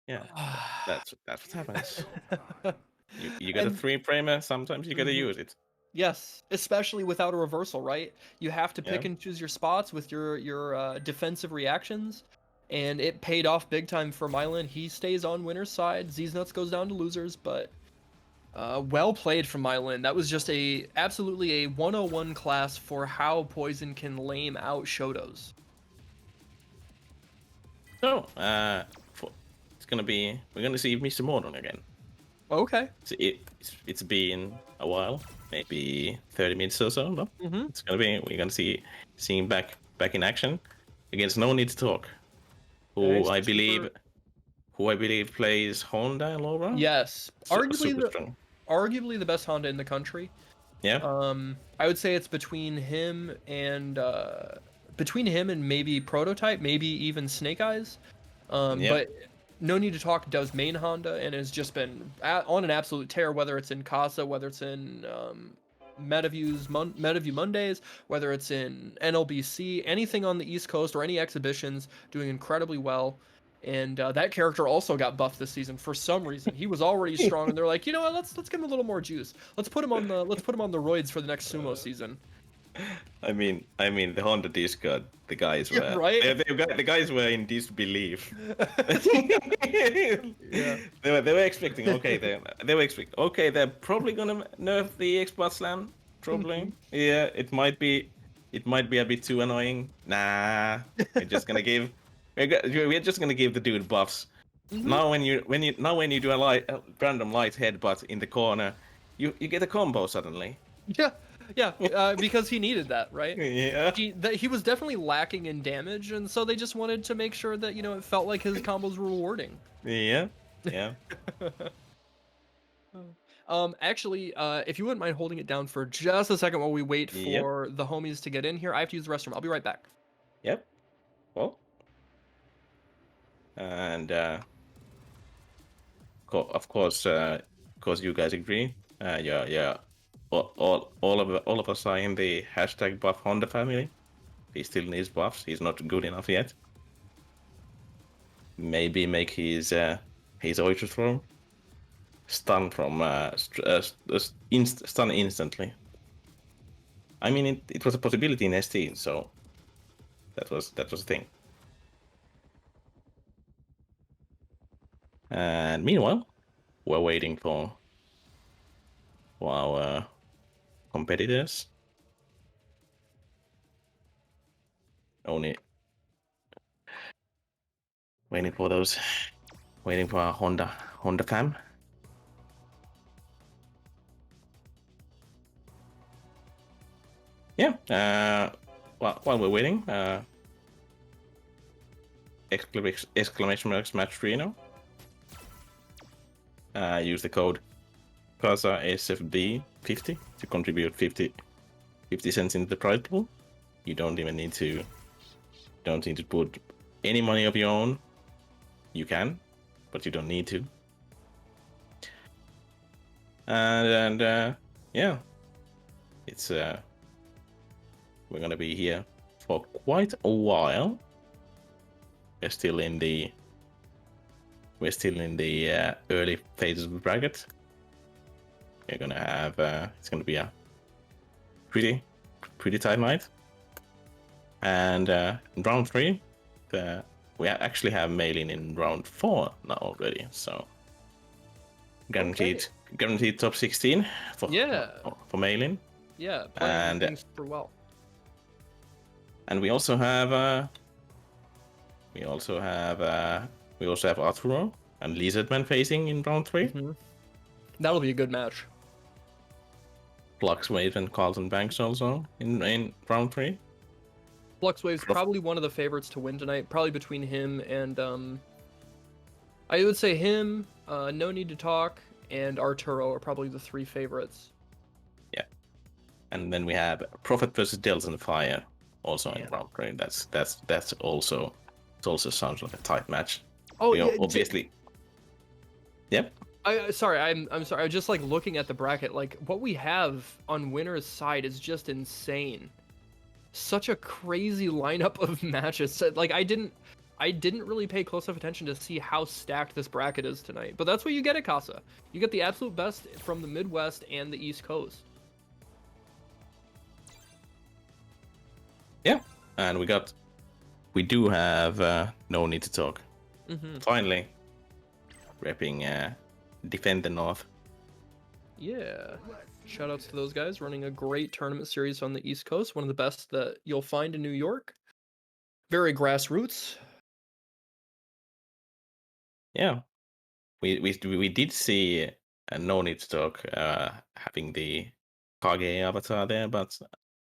Yeah, that's what happens. You get a And- 3-framer, sometimes you gotta Mhm. use it. Yes, especially without a reversal, right? You have to pick Yeah. and choose your spots with your defensive reactions, and it paid off big time for Mylan. He stays on winner's side. Z's nuts goes down to losers, but well played from Mylan. That was just absolutely a 101 class for how Poison can lame out Shotos. So, we're gonna see Mr. Mordon again. Okay. It's been a while, maybe 30 minutes or so. No, we're gonna see him back in action against No Need to Talk, who Nice, I believe plays Honda and Laura. Yes, Super strong. arguably the best Honda in the country. Yeah. I would say it's between him and maybe Prototype, maybe even Snake Eyes. Yeah. But No Need to Talk does main Honda and has just been on an absolute tear, whether it's in Casa, whether it's in MetaView Mondays, whether it's in NLBC, anything on the East Coast or any exhibitions, doing incredibly well. And that character also got buffed this season for some reason. He was already strong, and they're like, you know what? Let's give him a little more juice. Let's put him on the roids for the next sumo season. I mean, the Honda Discord, the guys Yeah, were right? the guys were in disbelief. Yeah. They were expecting they're probably gonna nerf the X-Bot Slam, probably. Yeah, it might be a bit too annoying. Nah, we're just gonna give the dude buffs. Now when you do a random light headbutt in the corner, you get a combo suddenly. Yeah, because he needed that, right? Yeah. He was definitely lacking in damage, and so they just wanted to make sure that it felt like his combos were rewarding. Yeah. Actually, if you wouldn't mind holding it down for just a second while we wait for the homies to get in here, I have to use the restroom. I'll be right back. Yep. Well. And of course, you guys agree. Yeah. All of us are in the hashtag buff Honda family. He still needs buffs. He's not good enough yet. Maybe make his Ultra Throw stun from stun instantly. I mean, it was a possibility in ST, so that was the thing. And meanwhile, we're waiting for our competitors. Only waiting for our Honda fam. Yeah. While we're waiting, exclamation mark match 3 now. Use the code Casa SFB50 to contribute 50 cents into the prize pool. You don't even need to put any money of your own. You can, but you don't need to. And yeah, it's we're gonna be here for quite a while. We're still in the early phases of the bracket. We're gonna have it's gonna be a pretty tight night. And in round 3, we actually have Mailin in round 4 now already, so guaranteed top 16 for Mailin. Yeah, playing things super well. And we also have Arturo and Lizardman facing in round 3. Mm-hmm. That'll be a good match. Fluxwave and Carlton Banks also in round 3. Fluxwave's probably one of the favorites to win tonight, probably between him and I would say him, No Need to Talk, and Arturo are probably the 3 favorites. Yeah. And then we have Prophet versus Dells in the Fire. also in round 3. That's also it also sounds like a tight match. Oh You know, yeah, obviously. Yep. sorry, I'm sorry. I was just like looking at the bracket. Like what we have on winner's side is just insane. Such a crazy lineup of matches. Like I didn't really pay close enough attention to see how stacked this bracket is tonight. But that's what you get at Casa. You get the absolute best from the Midwest and the East Coast. Yeah. And we do have No Need to Talk. Finally, repping Defend the North. Yeah. Shoutouts to those guys running a great tournament series on the East Coast. One of the best that you'll find in New York. Very grassroots. Yeah. We did see No Need to Talk having the Kage avatar there, but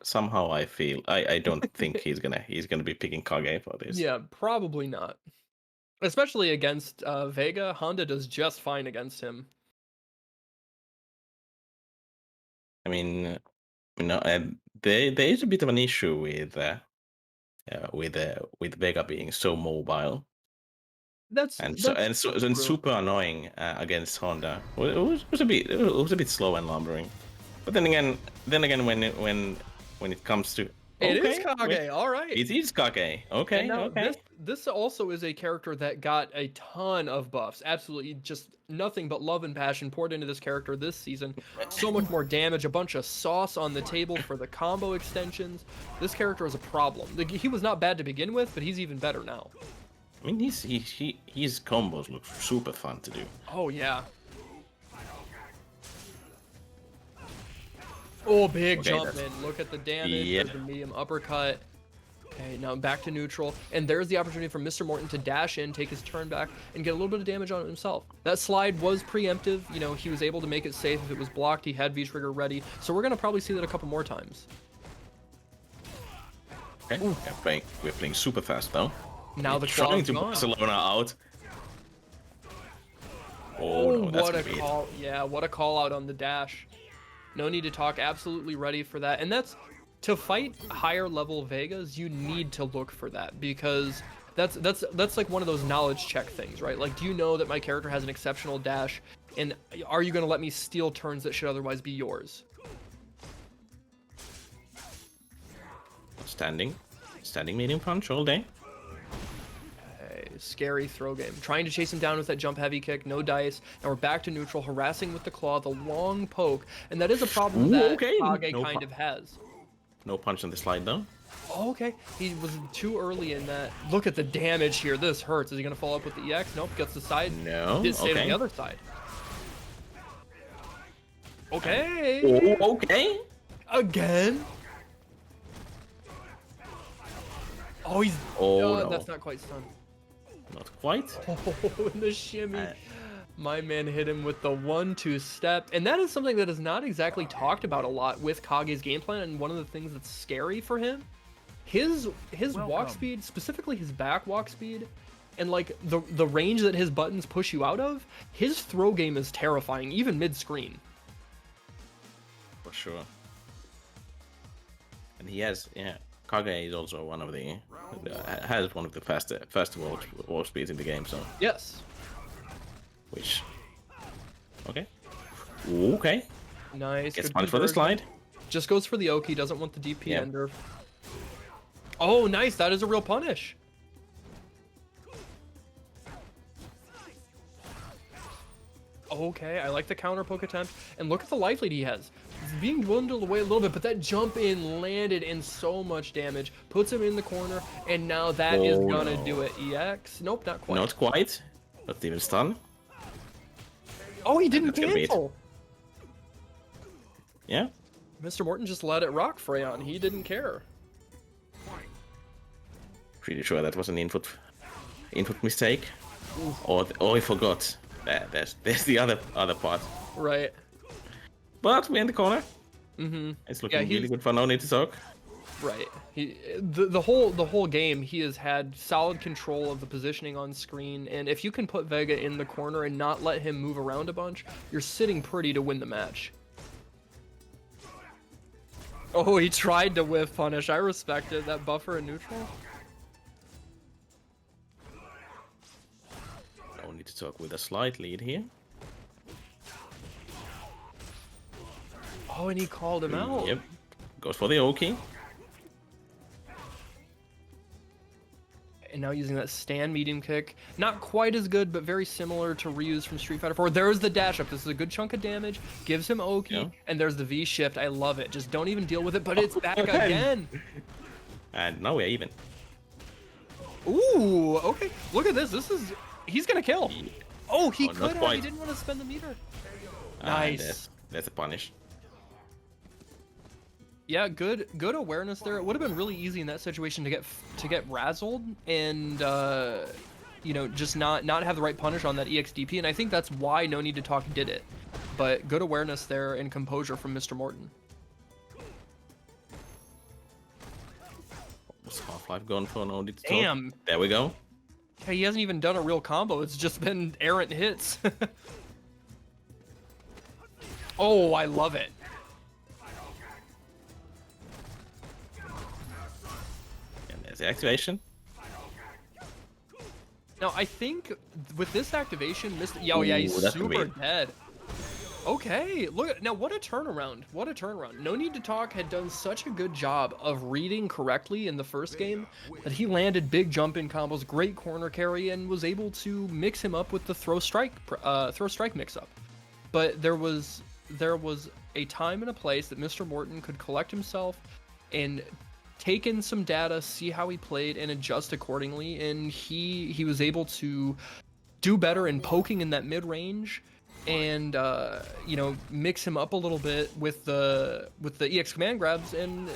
somehow I don't think he's gonna be picking Kage for this. Yeah, probably not. Especially against Vega. Honda does just fine against him. I mean, there is a bit of an issue with Vega being so mobile That's and true. super annoying against Honda. It was a bit slow and lumbering. But then again, when it comes to It is okay, Kage, wait, all right. it is Kage. Okay, And now okay. this also is a character that got a ton of buffs. Absolutely just nothing but love and passion poured into this character this season. So much more damage, a bunch of sauce on the table for the combo extensions. This character is a problem. He was not bad to begin with, but he's even better now. I mean, his combos look super fun to do. Oh yeah. Oh, big Okay, jump in. Look at the damage. Yeah. There's the medium uppercut. Okay, now back to neutral. And there's the opportunity for Mr. Morton to dash in, take his turn back, and get a little bit of damage on himself. That slide was preemptive. You know, he was able to make it safe if it was blocked. He had V-Trigger ready. So we're going to probably see that a couple more times. Okay, we're playing super fast though. Now the Trying claw's to gone. Barcelona out. Oh no, that's what a gonna be it. call. Yeah, what a call out on the dash. No need to talk, absolutely ready for that. And that's, to fight higher level Vegas, you need to look for that, because that's like one of those knowledge check things, right? Like, do you know that my character has an exceptional dash, and are you going to let me steal turns that should otherwise be yours? Standing medium punch all day. Scary throw game. Trying to chase him down with that jump heavy kick, no dice. Now we're back to neutral, harassing with the claw, the long poke, and that is a problem that Kage kind of has. No punch on the slide though. Oh, okay, he was too early in that. Look at the damage here. This hurts. Is he gonna follow up with the EX? Nope, gets the side. No. Did stay on the other side. Okay. Oh, okay. Again. Oh, he's. Oh, no. That's not quite stunned. Not quite. Oh, the shimmy. My man hit him with the 1-2 step. And that is something that is not exactly talked about a lot with Kage's game plan. And one of the things that's scary for him, his walk speed, specifically his back walk speed, and like the range that his buttons push you out of, his throw game is terrifying, even mid-screen. For sure. And he has, yeah, Kage is also one of the has one of the fastest walk speeds in the game. So Yes. which okay, okay, Nice. gets Good punched for the conversion. slide. Just goes for the Oki, doesn't want the DP Yeah. ender. Oh, nice. That is a real punish. Okay, I like the counter poke attempt. And look at the life lead he has. He's being dwindled away a little bit, but that jump in landed in so much damage. Puts him in the corner, and now that is gonna do it. EX? Nope, not quite. Not quite, but even stun. Oh, he didn't That's gonna be it. cancel. Yeah. Mr. Morton just let it rock Freyon. He didn't care. Pretty sure that was an input mistake, or he forgot. There's the other part. Right. But we're in the corner. Mm-hmm. It's looking really good for No Need to Talk. Right. The whole game, he has had solid control of the positioning on screen, and if you can put Vega in the corner and not let him move around a bunch, you're sitting pretty to win the match. Oh, he tried to whiff punish. I respect it. That buffer in neutral. No need to talk with a slight lead here. Oh, and he called him out. Yep. Goes for the Oki. And now using that stand medium kick. Not quite as good, but very similar to Ryu's from Street Fighter 4. There's the dash up. This is a good chunk of damage. Gives him Oki. Yeah. And there's the V shift. I love it. Just don't even deal with it, but it's back again. And now we're even. Ooh, okay. Look at this. He's going to kill. Oh, he could have. Quite. He didn't want to spend the meter. Nice. That's a punish. Yeah, good awareness there. It would have been really easy in that situation to get razzled and you know, just not have the right punish on that EXDP, and I think that's why No Need to Talk did it. But good awareness there and composure from Mr. Morton. What's Half-Life going for? No Need to Talk? Damn. There we go. Okay, he hasn't even done a real combo. It's just been errant hits. Oh, I love it. The activation. Now I think with this activation, oh yeah, he's super dead. Okay, look now, what a turnaround! What a turnaround! No Need to Talk had done such a good job of reading correctly in the first game that he landed big jump in combos, great corner carry, and was able to mix him up with the throw strike mix up. But there was a time and a place that Mr. Morton could collect himself and take in some data, see how he played, and adjust accordingly. And he was able to do better in poking in that mid range, and you know, mix him up a little bit with the EX command grabs. And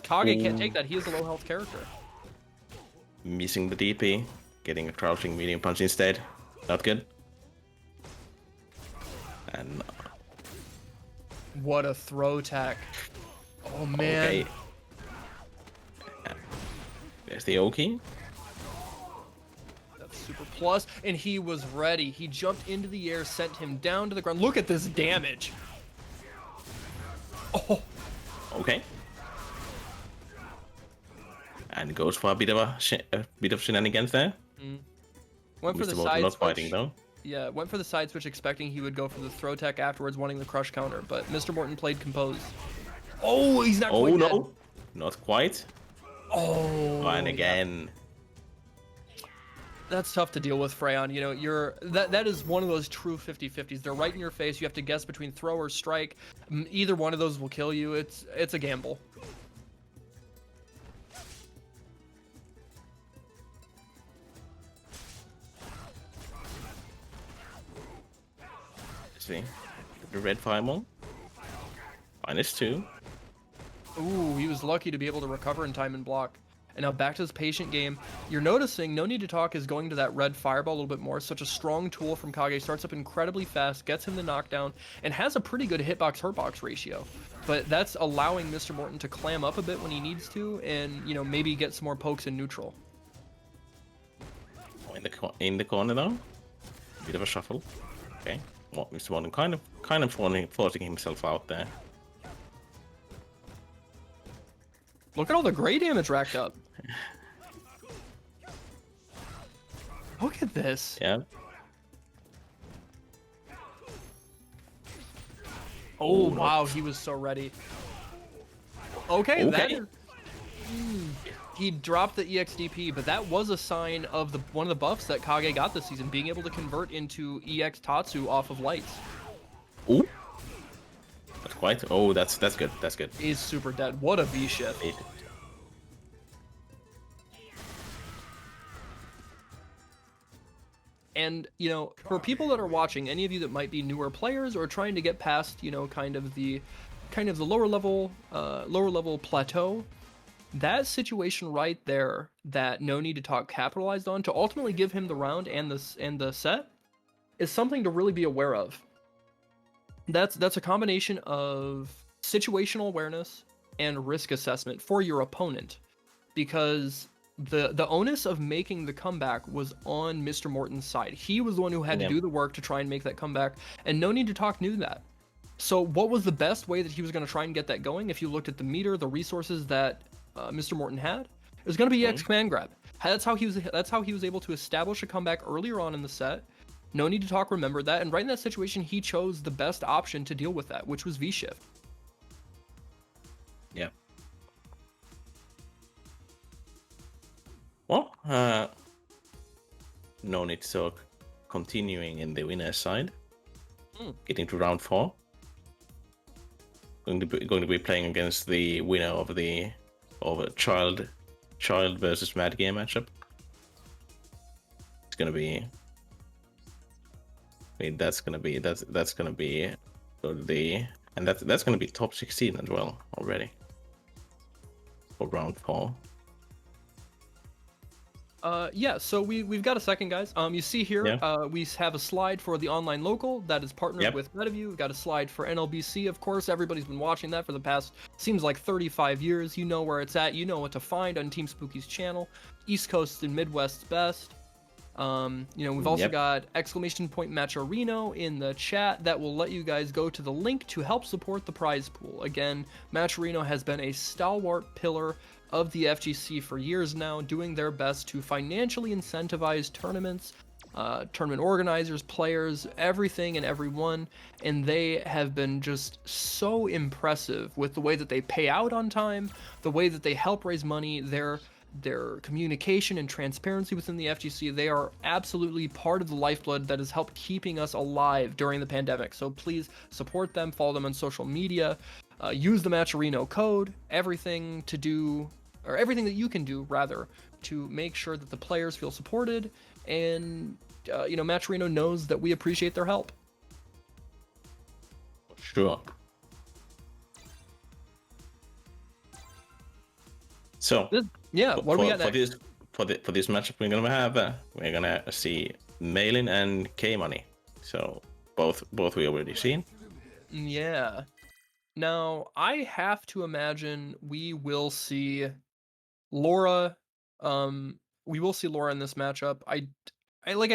Kage can't take that. He is a low health character. Missing the DP, getting a crouching medium punch instead. Not good. And what a throw attack! Oh man. Okay. There's the Oki. That's super plus, and he was ready. He jumped into the air, sent him down to the ground. Look at this damage. Oh. Okay. And goes for a bit of shenanigans there. Went for the Mr. side not switch. fighting though. Yeah, went for the side switch, expecting he would go for the throw tech afterwards, wanting the crush counter. But Mr. Morton played composed. Oh, he's not quite dead. No, not quite. Oh, and again. That's tough to deal with, Freyon. You know, that is one of those true 50-50s. They're right in your face. You have to guess between throw or strike. Either one of those will kill you. It's a gamble. See, the red fireball. -2. Ooh, he was lucky to be able to recover in time and block. And now back to his patient game. You're noticing No Need to Talk is going to that red fireball a little bit more. Such a strong tool from Kage. Starts up incredibly fast, gets him the knockdown, and has a pretty good hitbox-hurtbox ratio. But that's allowing Mr. Morton to clam up a bit when he needs to, and, you know, maybe get some more pokes in neutral. In the corner though. Bit of a shuffle. Okay. Well, Mr. Morton kind of forcing himself out there. Look at all the gray damage racked up. Look at this. Yeah. Oh, wow, he was so ready. Okay. That is... He dropped the EXDP, but that was a sign of one of the buffs that Kage got this season, being able to convert into EX Tatsu off of lights. Ooh. That's quite. Oh, that's good. That's good. He's super dead. What a V shift. And, you know, for people that are watching, any of you that might be newer players or trying to get past, you know, kind of the lower level plateau, that situation right there that No Need to Talk capitalized on to ultimately give him the round and the set is something to really be aware of. That's a combination of situational awareness and risk assessment for your opponent, because the onus of making the comeback was on Mr. Morton's side. He was the one who had to do the work to try and make that comeback, and No Need to Talk knew that. So what was the best way that he was going to try and get that going? If you looked at the meter, the resources that Mr. Morton had, it was going to be EX command grab. That's how he was able to establish a comeback earlier on in the set. No need to talk. Remember that. And right in that situation, he chose the best option to deal with that, which was V shift. Yeah. Well, no need to talk. Continuing in the winner's side, getting to round 4. Going to be playing against the winner of the child versus Mad Game matchup. It's gonna be. I mean, that's gonna be the and that's gonna be top 16 as well already for round 4. Yeah, so we've got a second, guys. You see here, we have a slide for the online local that is partnered with MetaView. We've got a slide for NLBC, of course. Everybody's been watching that for the past, seems like 35 years. You know where it's at. You know what to find on Team Spooky's channel. East Coast and Midwest's best. We've also got !Matcherino in the chat that will let you guys go to the link to help support the prize pool. Again, Matcherino has been a stalwart pillar of the FGC for years now, doing their best to financially incentivize tournaments, tournament organizers, players, everything and everyone, and they have been just so impressive with the way that they pay out on time, the way that they help raise money, their communication and transparency within the FGC. They are absolutely part of the lifeblood that has helped keeping us alive during the pandemic. So please support them, follow them on social media, use the Matcherino code, everything that you can do rather to make sure that the players feel supported, and Matcherino knows that we appreciate their help. Sure. So what do we got next? For this matchup, we're gonna see Malin and K Money. So both we already seen. Yeah. Now I have to imagine we will see Laura. We will see Laura in this matchup. I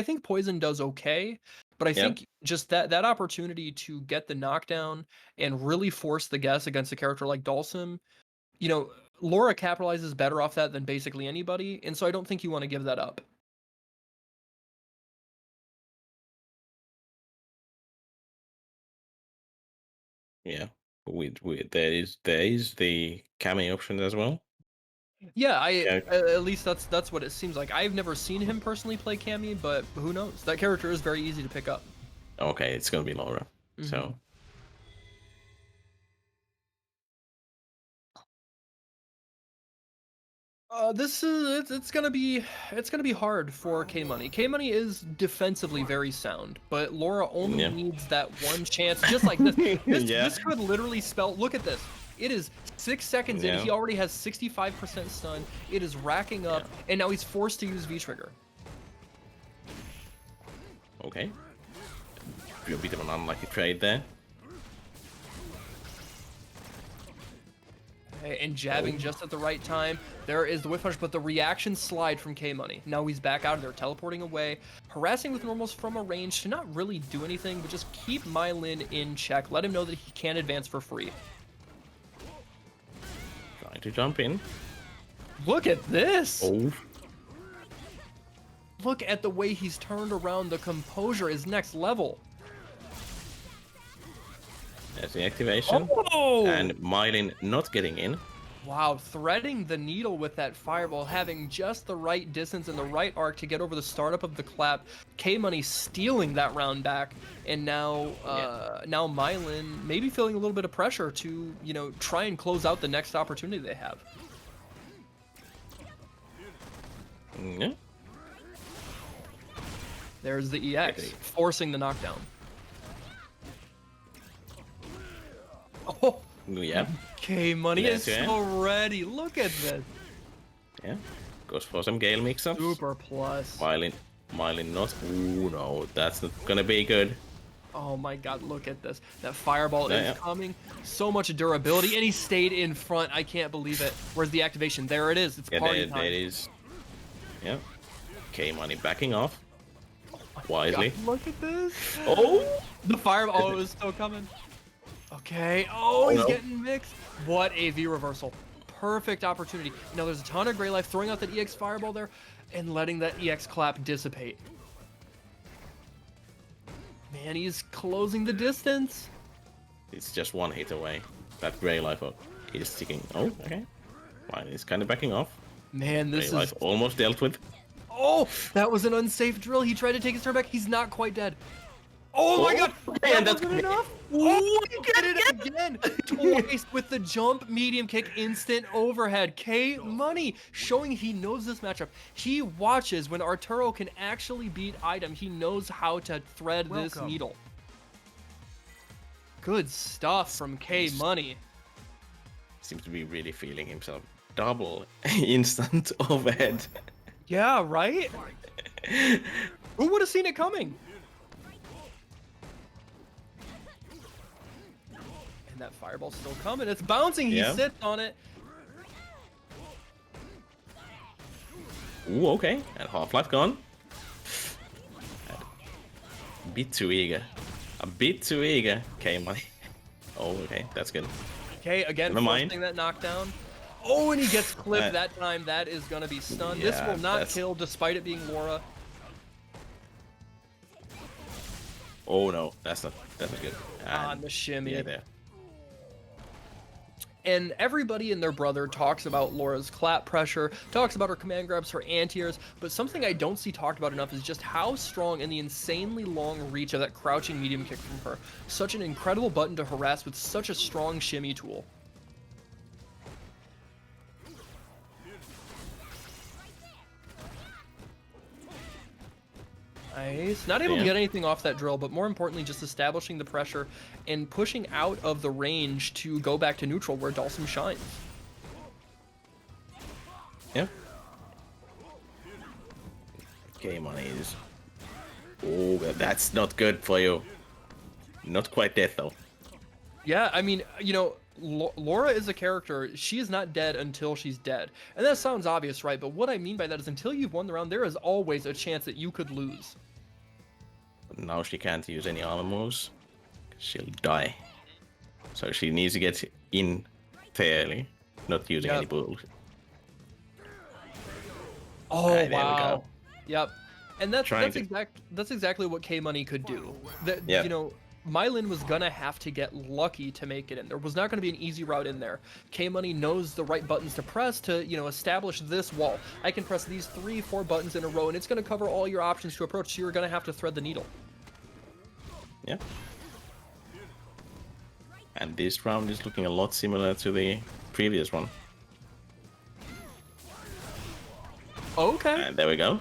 think Poison does okay, but I think just that opportunity to get the knockdown and really force the guess against a character like Dalsim, Laura capitalizes better off that than basically anybody, and so I don't think you want to give that up. Yeah, there is the Cammy option as well. Yeah, at least that's what it seems like. I've never seen him personally play Cammy, but who knows? That character is very easy to pick up. Okay, it's gonna be Laura. So. It's gonna be hard for K Money. K Money is defensively very sound, but Laura only needs that one chance, just like this. This could literally spell. Look at this. It is 6 seconds in. He already has 65% stun. It is racking up, and now he's forced to use V trigger. Okay. A bit of an unlucky trade there. And jabbing just at the right time. There is the whiff punch, but the reaction slide from K Money. Now he's back out of there, teleporting away, harassing with normals from a range to not really do anything, but just keep Mylin in check. Let him know that he can advance for free. Trying to jump in. Look at this! Oh. Look at the way he's turned around. The composure is next level. There's the activation. Oh! And Mylin not getting in. Wow, threading the needle with that fireball, having just the right distance and the right arc to get over the startup of the clap. K Money stealing that round back, and now now Mylin maybe feeling a little bit of pressure to, try and close out the next opportunity they have. Yeah. There's the EX, forcing the knockdown. Oh! Yeah. K Money is so ready. Look at this. Yeah. Goes for some Gale mix-ups. Super plus. Mylin not. Ooh, no. That's not gonna be good. Oh my god, look at this. That fireball is coming. So much durability, and he stayed in front. I can't believe it. Where's the activation? There it is. It's party time. There it is. Yeah. K Money backing off. Wisely. God, look at this. Oh! The fireball is still coming. Okay. Oh, he's no. getting mixed. What a V reversal. Perfect opportunity. Now there's a ton of Gray Life throwing out that EX Fireball there and letting that EX Clap dissipate. Man, he's closing the distance. It's just one hit away. That Gray Life is ticking. Oh, okay. Fine, he's kind of backing off. Man, Gray this is... Life almost dealt with. Oh, that was an unsafe drill. He tried to take his turn back. He's not quite dead. Oh my god! Okay, and That that's wasn't enough! Oh, he did it again! Twice with the jump, medium kick, instant overhead. K Money showing he knows this matchup. He watches when Arturo can actually beat Item. He knows how to thread this needle. Good stuff from K Money. Seems to be really feeling himself. Double instant overhead. Yeah, right? Who would have seen it coming? And that fireball's still coming. It's bouncing. He sits on it. Ooh, okay. And Half-Life gone. A bit too eager. A bit too eager. Okay, money. Oh, okay. That's good. Okay, again, forcing that knockdown. Oh, and he gets clipped that time. That is going to be stunned. Yeah, this will not kill, despite it being Laura. Oh, no. That's not good. On the shimmy. Yeah, there. And everybody and their brother talks about Laura's clap pressure, talks about her command grabs, her anti-airs, but something I don't see talked about enough is just how strong and the insanely long reach of that crouching medium kick from her. Such an incredible button to harass with such a strong shimmy tool. Nice. Not able to get anything off that drill, but more importantly, just establishing the pressure and pushing out of the range to go back to neutral where Dhalsim shines. Yep. Game on is. Oh, that's not good for you. Not quite dead though. Yeah, I mean, you know, Laura is a character. She is not dead until she's dead. And that sounds obvious, right? But what I mean by that is until you've won the round, there is always a chance that you could lose. Now she can't use any armor moves. She'll die. So she needs to get in fairly, not using any bullshit. Oh, right, wow. Yep. And that's exactly what K Money could do. You know, Mylin was gonna have to get lucky to make it in. There was not gonna be an easy route in there. K Money knows the right buttons to press to, you know, establish this wall. I can press these 3-4 buttons in a row, and it's gonna cover all your options to approach. So you're gonna have to thread the needle. Yeah. And this round is looking a lot similar to the previous one. Okay. And there we go.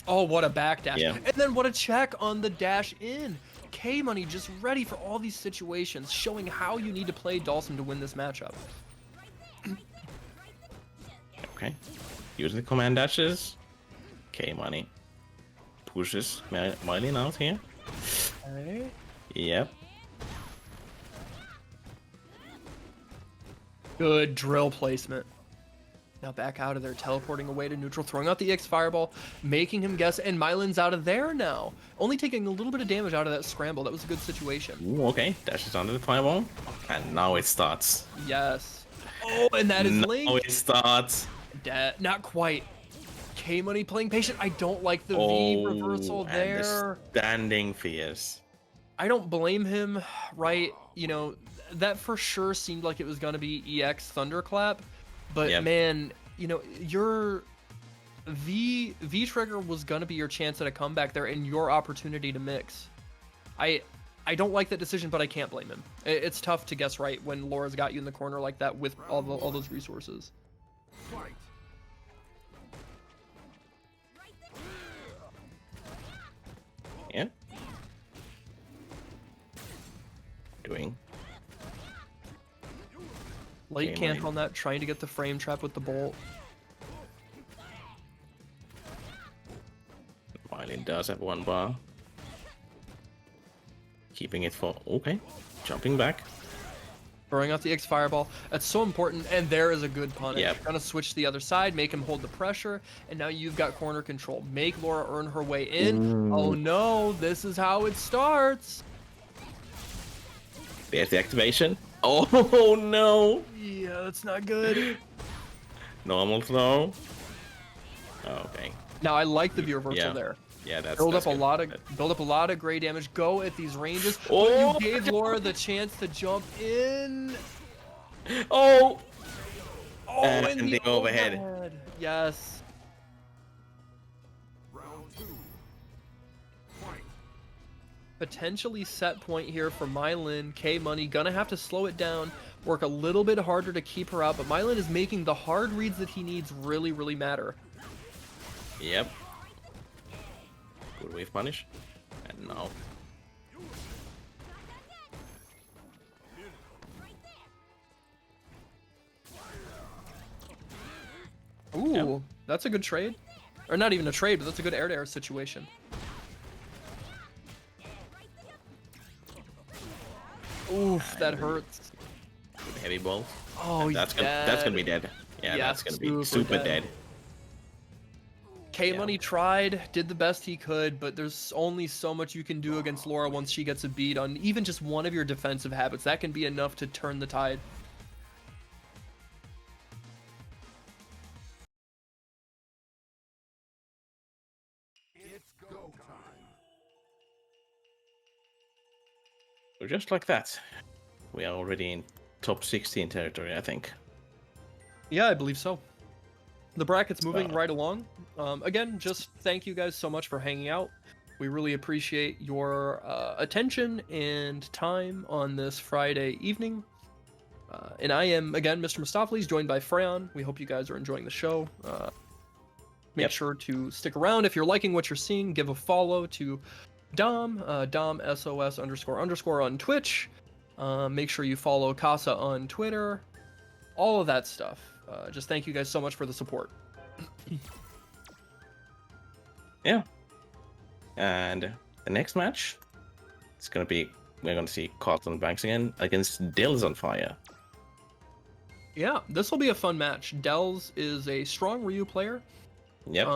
Oh, what a backdash. Yeah. And then what a check on the dash in. K Money just ready for all these situations, showing how you need to play Dhalsim to win this matchup. Okay. Use the command dashes. K Money pushes Mylin out here. Okay. Yep. Good drill placement. Now back out of there, teleporting away to neutral, throwing out the EX Fireball, making him guess, and Mylin's out of there now. Only taking a little bit of damage out of that scramble. That was a good situation. Ooh, okay. Dashes under the fireball. And now it starts. Yes. Oh, and that is Link. Now it starts. Not quite. K Money playing patient. I don't like the V reversal there. And the standing fierce. I don't blame him, right? You know, that for sure seemed like it was going to be EX Thunderclap. But man, you know, your V trigger was gonna be your chance at a comeback there and your opportunity to mix. I don't like that decision, but I can't blame him. It's tough to guess right when Laura's got you in the corner like that with all those resources. Fight. Yeah. Doing. Late camp on that, trying to get the frame trap with the bolt. Mylin does have one bar. Keeping it for... Okay. Jumping back. Throwing out the X Fireball. That's so important, and there is a good punish. Yep. Gonna switch to the other side, make him hold the pressure, and now you've got corner control. Make Laura earn her way in. Oh no, this is how it starts. There's the activation. Oh no! Yeah, that's not good. Normal throw. Okay. Now I like the view reversal Yeah. there. Yeah, that's Build that's up a good. lot of gray damage. Go at these ranges. Oh! But you gave Laura the chance to jump in. Oh! Oh, And and the overhead. Yes. Round 2. Fight. Potentially set point here for Mylin. K-Money gonna have to slow it down, work a little bit harder to keep her out, but Mylin is making the hard reads that he needs really, really matter. Yep. Good wave punish. And now. Ooh, Yep. that's a good trade. Or not even a trade, but that's a good air-to-air situation. Oof, that hurts. Good heavy ball. Oh, And that's gonna be dead. Yeah, Yeah, that's gonna be super super dead. dead. K-Money tried, did the best he could, but there's only so much you can do against Laura once she gets a beat on even just one of your defensive habits. That can be enough to turn the tide. It's go time. So just like that, we are already in top 16 territory, I think. Yeah, I believe so. The bracket's moving So- right along. Again, just thank you guys so much for hanging out. We really appreciate your attention and time on this Friday evening. And I am, again, Mr. Mustopheles, joined by Freyon. We hope you guys are enjoying the show. Make Yep. sure to stick around. If you're liking what you're seeing, give a follow to Dom, Dom SOS __ on Twitch. Make sure you follow Casa on Twitter. All of that stuff. Just thank you guys so much for the support. Yeah. And the next match, we're gonna see Cotton Banks again against Dill's on Fire. Yeah, this will be a fun match. Dells is a strong Ryu player, Yep.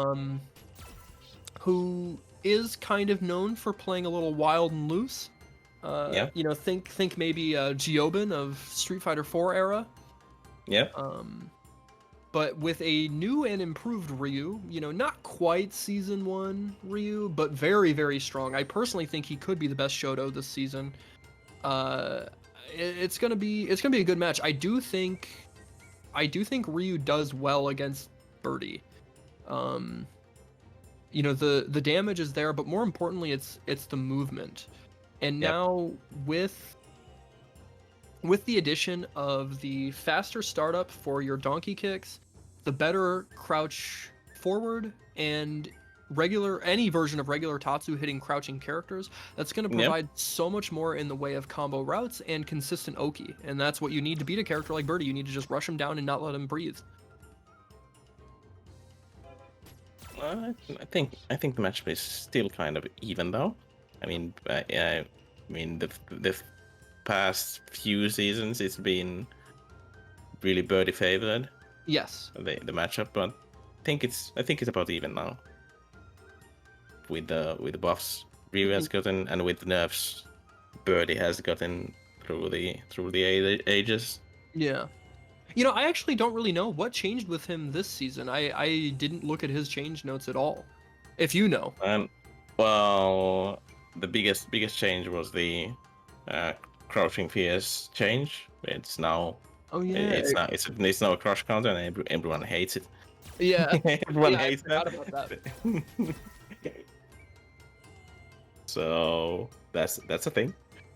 who is kind of known for playing a little wild and loose. Yeah. You know, think maybe Giobin of Street Fighter 4 era. Yep. But with a new and improved Ryu, you know, not quite Season 1 Ryu, but very, very strong. I personally think he could be the best Shoto this season. It's gonna be a good match. I do think Ryu does well against Birdie. You know, the damage is there, but more importantly, it's the movement. And Yep. now with the addition of the faster startup for your donkey kicks, the better crouch forward, and any version of regular Tatsu hitting crouching characters, that's going to Yep. provide so much more in the way of combo routes and consistent Oki. And that's what you need to beat a character like Birdie. You need to just rush him down and not let him breathe. I think the matchup is still kind of even though. I mean, the past few seasons it's been really Birdie favored Yes. the matchup, but I think it's about even now. With the buffs Ryu has gotten and with the nerfs Birdie has gotten through the ages. Yeah. You know, I actually don't really know what changed with him this season. I didn't look at his change notes at all. If you know. Well, the biggest change was the crouching PS change. It's now Oh yeah. it's now a crush counter and everyone hates it. Yeah. Everyone Yeah, I hates forgot that. about that. So that's a thing.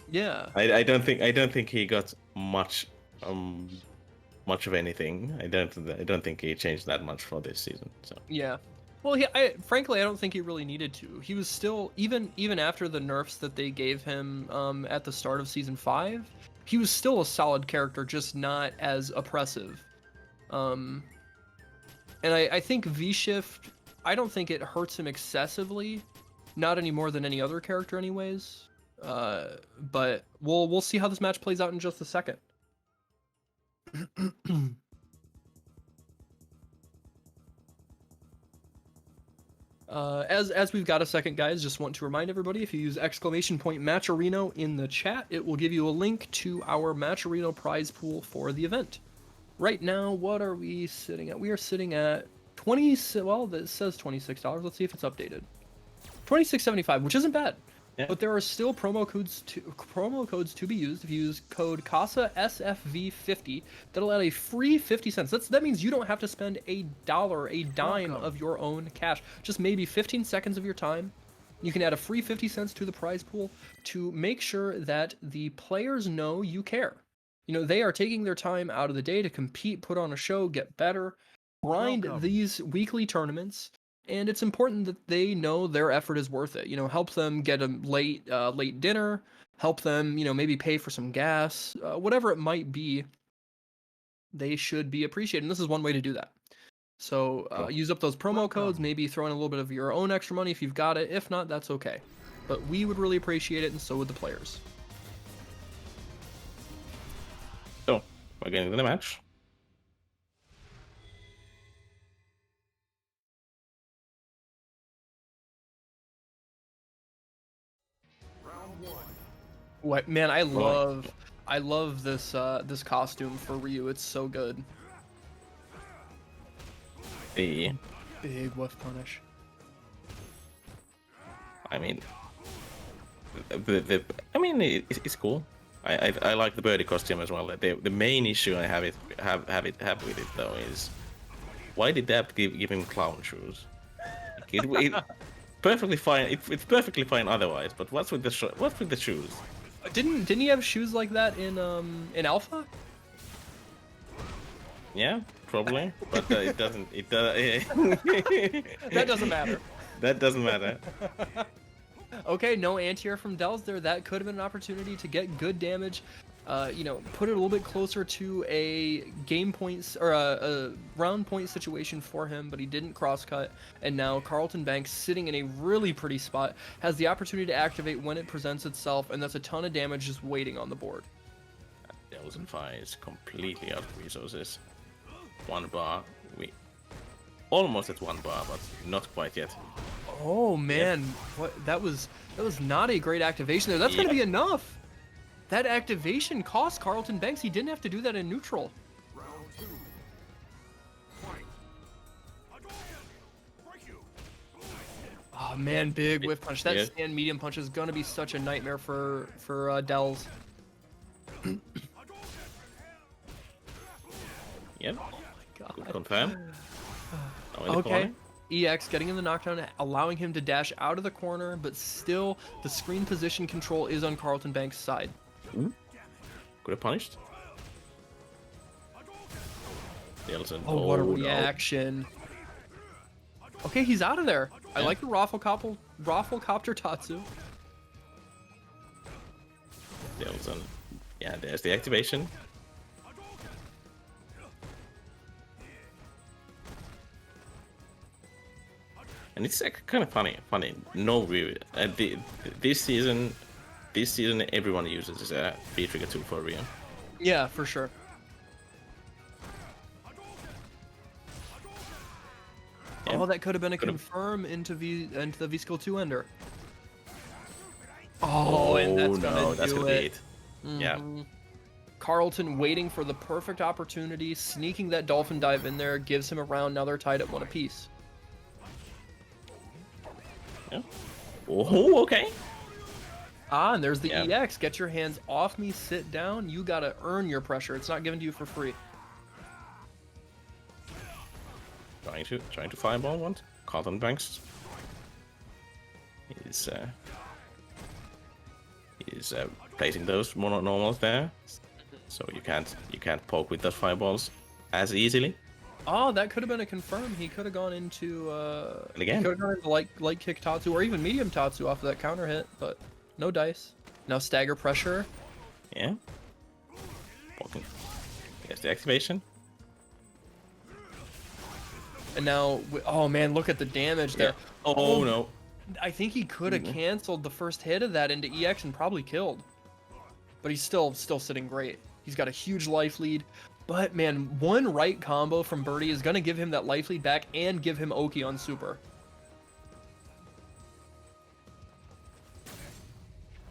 Yeah. I don't think he got much of anything. I don't think he changed that much for this season. So Yeah. Well, frankly, I don't think he really needed to. He was still, even after the nerfs that they gave him at the start of Season 5, he was still a solid character, just not as oppressive. And I think V-Shift, I don't think it hurts him excessively, not any more than any other character anyways. But we'll see how this match plays out in just a second. As we've got a second, guys, just want to remind everybody, if you use !Matcherino in the chat, it will give you a link to our Matcherino prize pool for the event. Right now, what are we sitting at? We are sitting at 20. Well, it says $26. Let's see if it's updated. $26.75, which isn't bad. Yeah. But there are still promo codes to be used. If you use code Casa SFV50, that'll add a free 50 cents. That means you don't have to spend a dime of your own cash. Just maybe 15 seconds of your time. You can add a free 50 cents to the prize pool to make sure that the players know you care. You know, they are taking their time out of the day to compete, put on a show, get better, grind these weekly tournaments. And it's important that they know their effort is worth it. You know, help them get a late dinner, help them, you know, maybe pay for some gas, whatever it might be. They should be appreciated. And this is one way to do that. So use up those promo codes, maybe throw in a little bit of your own extra money if you've got it. If not, that's okay. But we would really appreciate it, and so would the players. So, we're getting to the match. What, man, I love this this costume for Ryu. It's so good. The Big whiff punish. I mean, it's cool. I like the birdie costume as well. The main issue I have with it though is, why did they have to give him clown shoes? It perfectly fine. It's perfectly fine otherwise. But what's with the shoes? Didn't he have shoes like that in Alpha? Yeah, probably. But it doesn't. That doesn't matter. That doesn't matter. Okay, no anti-air from Dells there. That could have been an opportunity to get good damage. You know, put it a little bit closer to a game points or a round point situation for him, but he didn't cross-cut. And now Carlton Banks, sitting in a really pretty spot, has the opportunity to activate when it presents itself, and that's a ton of damage just waiting on the board. Dells and Fire is completely out of resources. 1 bar. We almost at 1 bar, but not quite yet. Oh man, what that was not a great activation there. That's gonna be enough. That activation cost Carlton Banks. He didn't have to do that in neutral. Round 2. Fight. Oh man, big whiff punch. That stand medium punch is gonna be such a nightmare for Dells. Yep. Oh my god. Good confirm. Okay. EX getting in the knockdown, allowing him to dash out of the corner, but still the screen position control is on Carlton Banks' side. Ooh. Could have punished. Oh, what a reaction. No. Okay, he's out of there. Yeah. I like the Rafflecopter Tatsu. Delson. Yeah, there's the activation. And it's kind of funny. No Ryu. This season, everyone uses a free trigger tool for Ryu. Yeah, for sure. Yeah. Oh, that could have been a confirm into the V-Skill 2 ender. Oh, and that's gonna do it. Mm-hmm. Yeah. Carlton waiting for the perfect opportunity, sneaking that dolphin dive in there, gives him a round. Now they're tied at 1 apiece. Yeah. Oh, okay. Ah, and there's the EX. Get your hands off me, sit down. You gotta earn your pressure. It's not given to you for free. Trying to fireball one. Carlton Banks is placing those normals there, so you can't poke with those fireballs as easily. Oh, that could have been a confirm. He could have gone into again. He could have gone into light kick Tatsu or even medium Tatsu off of that counter hit, but no dice. Now stagger pressure. Yeah. Poking. Here's the activation. And now, oh man, look at the damage there. Oh no. I think he could have canceled the first hit of that into EX and probably killed. But he's still sitting great. He's got a huge life lead. But man, one right combo from Birdie is gonna give him that life lead back and give him Oki on super.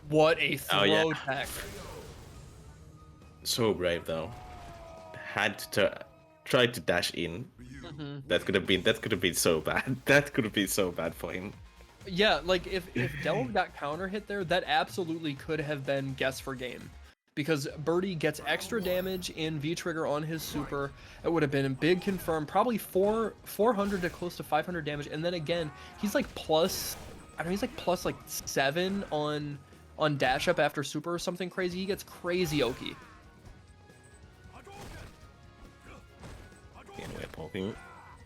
What a throw Oh, yeah. tech. So brave though. Had to try to dash in. That could have been so bad. That could have been so bad for him. Yeah, like if Delve got counter hit there, that absolutely could have been guess for game. Because Birdie gets extra damage in V-Trigger on his super. It would have been a big confirm, probably 400 to close to 500 damage. And then again, he's like plus, I don't know, he's like plus like 7 on dash up after super or something crazy. He gets crazy Oki. Anyway,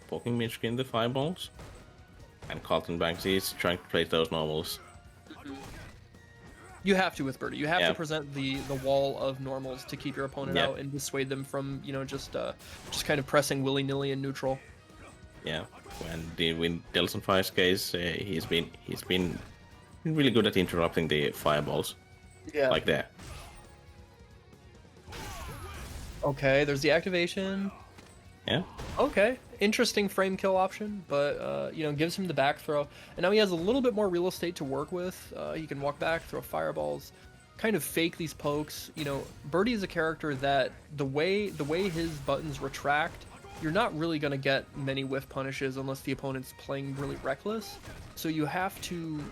poking Mitchkin in the fireballs. And Carlton Banks is trying to place those normals. You have to with Birdie. You have Yeah. to present the wall of normals to keep your opponent Yeah. out and dissuade them from, you know, just kind of pressing willy-nilly in neutral. Yeah, when Delson Fire's case, he's been really good at interrupting the fireballs. Yeah. Like that. Okay, there's the activation. Yeah. Okay, interesting frame kill option, but you know, gives him the back throw, and now he has a little bit more real estate to work with. He can walk back, throw fireballs, kind of fake these pokes. You know, Birdie is a character that the way his buttons retract, you're not really gonna get many whiff punishes unless the opponent's playing really reckless. So you have to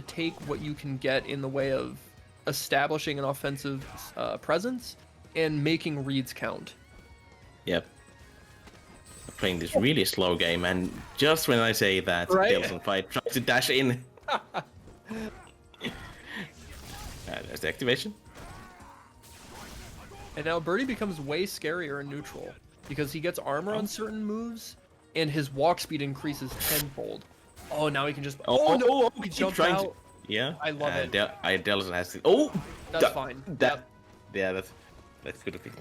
take what you can get in the way of establishing an offensive presence and making reads count. Yep. Playing this really slow game, and just when I say that, Right? Delson Fire tries to dash in. There's the activation. And now Birdie becomes way scarier in neutral because he gets armor on certain moves, and his walk speed increases tenfold. Oh, now he can just. Oh, no! He keep jumped trying out. Yeah. I love it. Delson has to. Oh, That's fine. Yeah, that's good of it.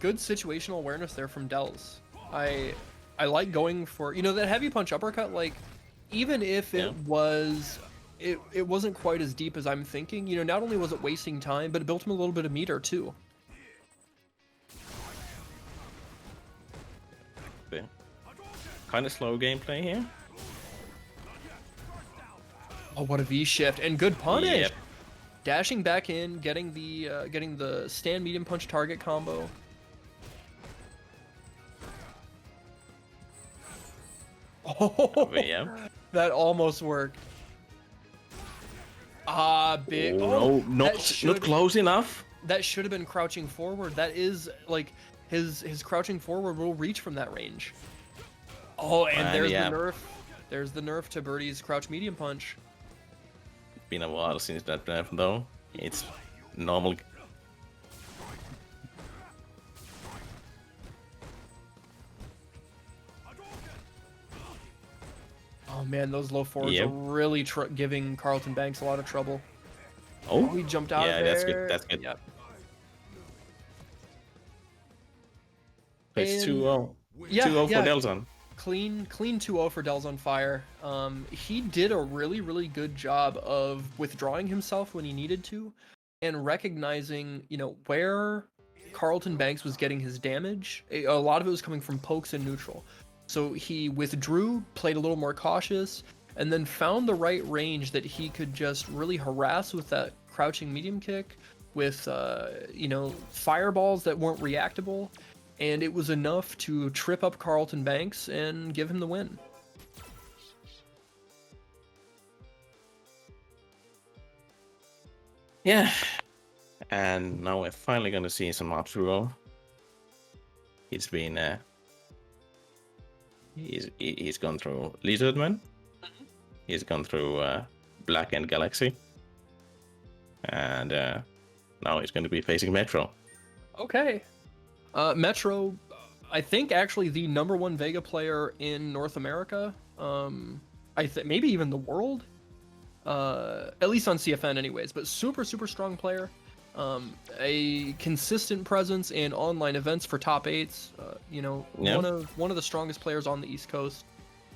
Good situational awareness there from Dells. I like going for, you know, that heavy punch uppercut. Like, even if it was. It wasn't quite as deep as I'm thinking. You know, not only was it wasting time, but it built him a little bit of meter too. Yeah. Kind of slow gameplay here. Oh, what a V shift and good punish. Yep. Dashing back in, getting the stand medium punch target combo. Oh, Yeah. that almost worked. Big. Oh, no, that not close enough. That should have been crouching forward. That is like his crouching forward will reach from that range. Oh, and there's the nerf. There's the nerf to Birdie's crouch medium punch. Been a while since that nerf though. It's normal. Oh man, those low forwards are really giving Carlton Banks a lot of trouble. Oh, he jumped out of there. Yeah, that's good. That's good. Yep. It's 2-0. Yeah, 2-0 for Delson. Clean 2-0 for Dells on Fire. He did a really good job of withdrawing himself when he needed to, and recognizing, you know, where Carlton Banks was getting his damage. A lot of it was coming from pokes and neutral. So he withdrew, played a little more cautious, and then found the right range that he could just really harass with that crouching medium kick, with you know, fireballs that weren't reactable, and it was enough to trip up Carlton Banks and give him the win. Yeah. And now we're finally gonna see some Arturo. It's been he's gone through Lizardman. He's gone through Black and Galaxy. And now he's going to be facing Metro. Okay. Metro, I think actually the #1 Vega player in North America. Maybe even the world. At least on CFN anyways, but super strong player. A consistent presence in online events for top 8s. You know, one of the strongest players on the East Coast.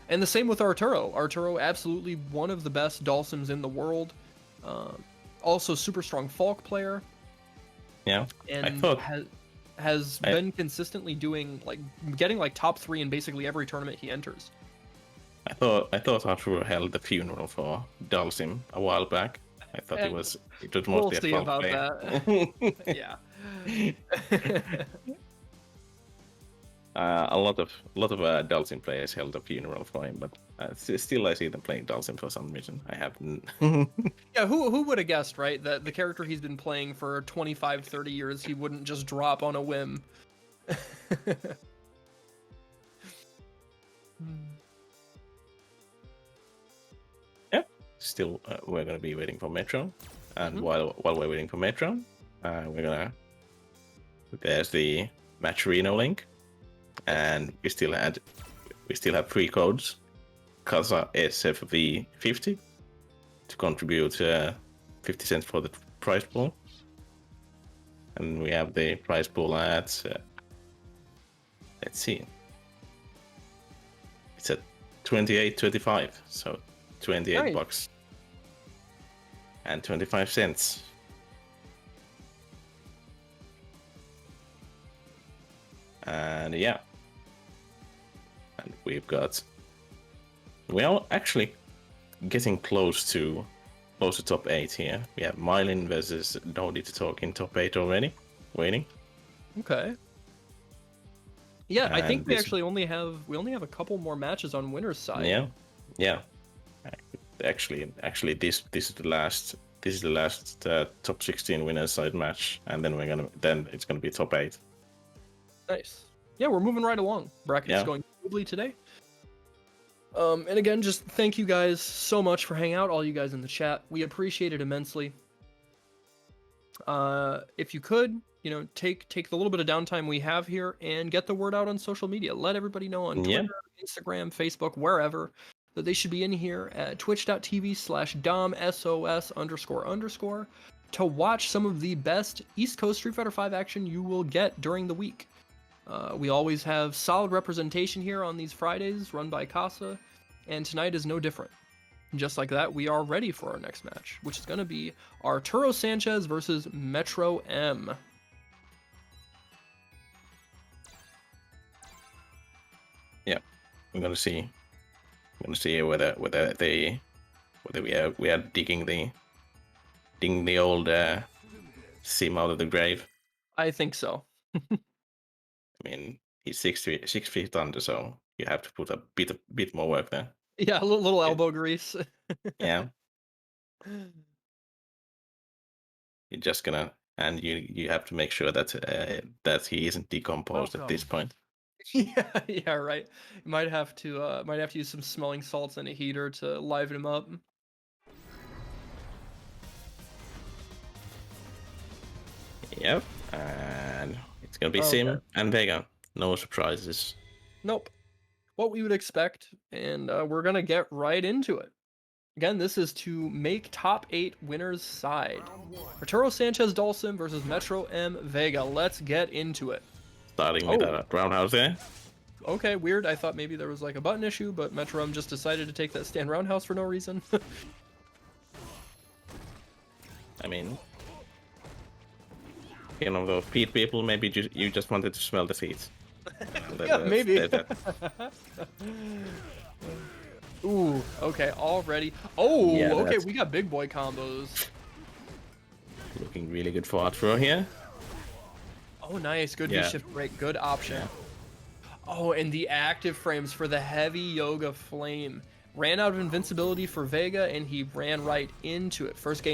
And the same with Arturo. Arturo, absolutely one of the best Dhalsims in the world. Also super strong Falk player. Yeah. And has been consistently doing, like, getting like top 3 in basically every tournament he enters. I thought Arturo held the funeral for Dalsim a while back. I thought Eh, it was We'll mostly a see foul about play. that. Yeah. A lot of Dalsim players held a funeral for him, but still I see them playing Dalsim for some reason. I haven't. Yeah, who would have guessed, right? That the character he's been playing for 25, 30 years, he wouldn't just drop on a whim. Yep. Still, we're gonna be waiting for Metro, and while we're waiting for Metro, we're gonna. There's the Match Reno link, and we still have free codes. Casa SFV50 to contribute 50 cents for the prize pool, and we have the prize pool at let's see, it's at 28.25, so 28 Nice. bucks and 25 cents. And yeah, and we've got, well, actually getting close to top 8 here. We have Mylin versus No Need to Talk in top 8 already, waiting. Okay. Yeah, I think And we this- actually only have a couple more matches on winner's side. Yeah. Actually, this is the last top 16 winners side match, and then it's gonna be top 8. Nice. Yeah, we're moving right along. Bracket's Yeah. going smoothly today. And again, just thank you guys so much for hanging out, all you guys in the chat. We appreciate it immensely. If you could, take the little bit of downtime we have here and get the word out on social media. Let everybody know on Yeah. Twitter, Instagram, Facebook, wherever, that they should be in here at twitch.tv/domsos__ to watch some of the best East Coast Street Fighter V action you will get during the week. We always have solid representation here on these Fridays run by Casa, and tonight is no different. Just like that, we are ready for our next match, which is going to be Arturo Sanchez versus Metro M. Yeah, we're gonna see whether we are digging the old sim out of the grave. I think so. I mean, he's 6 feet under, so you have to put a bit more work there. Yeah, a little elbow grease. Yeah, you're just gonna, and you have to make sure that he isn't decomposed at this point. Yeah, right. You might have to use some smelling salts and a heater to liven him up. Yep, and it's gonna be Okay. Sim and Vega. No surprises. Nope. What we would expect, and we're gonna get right into it. Again, this is to make top 8 winners side. Arturo Sanchez Dulcim versus Metro M Vega. Let's get into it. Starting with Oh. a roundhouse there. Okay, weird. I thought maybe there was like a button issue, but Metro M just decided to take that stand roundhouse for no reason. I mean, those feet people. Maybe you just wanted to smell the feet. Yeah, maybe. that- Ooh, okay, already. Oh, Yeah, okay, that's- we got big boy combos. looking really good for Arturo here. Oh, nice. Good Yeah. V-shift break. Good option. Yeah. Oh, and the active frames for the heavy yoga flame. Ran out of invincibility for Vega, and he ran right into it. First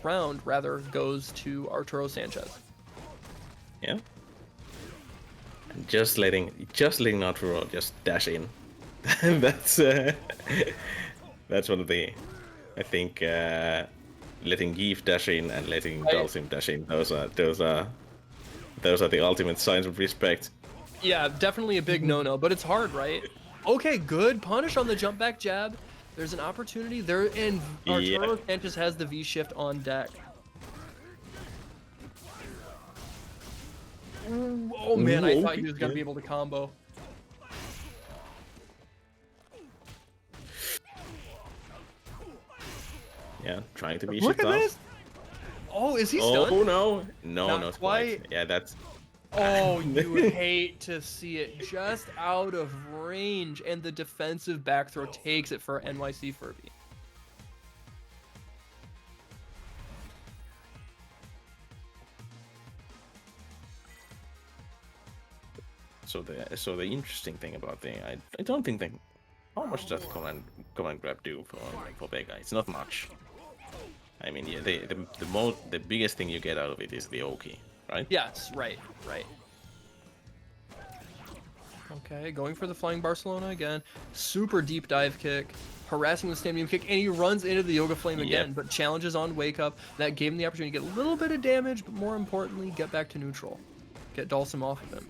round, rather, goes to Arturo Sanchez. Yeah. And just letting Arturo just dash in. that's one of the, I think, letting Geef dash in and letting Right. Dalsim dash in. Those are the ultimate signs of respect. Yeah, definitely a big no-no, but it's hard, right? Okay, good punish on the jump back jab. There's an opportunity there, and Arturo Yeah. Sanchez has the V-shift on deck. Ooh, oh man, I thought he was gonna be able to combo. Yeah, trying to be Look shipped at out. this! Oh, is he Oh stunned? no, Not not quite. quite. Yeah, that's Oh, you hate to see it just out of range, and the defensive back throw takes it for NYC Furby. So the interesting thing about I don't think they how much does command grab do for Vega? It's not much. I mean, yeah, the biggest thing you get out of it is the Oki, right? Yes, right. Okay, going for the flying Barcelona again. Super deep dive kick, harassing the stand medium kick, and he runs into the Yoga Flame again, but challenges on Wake Up. That gave him the opportunity to get a little bit of damage, but more importantly, get back to neutral. Get Dhalsim off of him.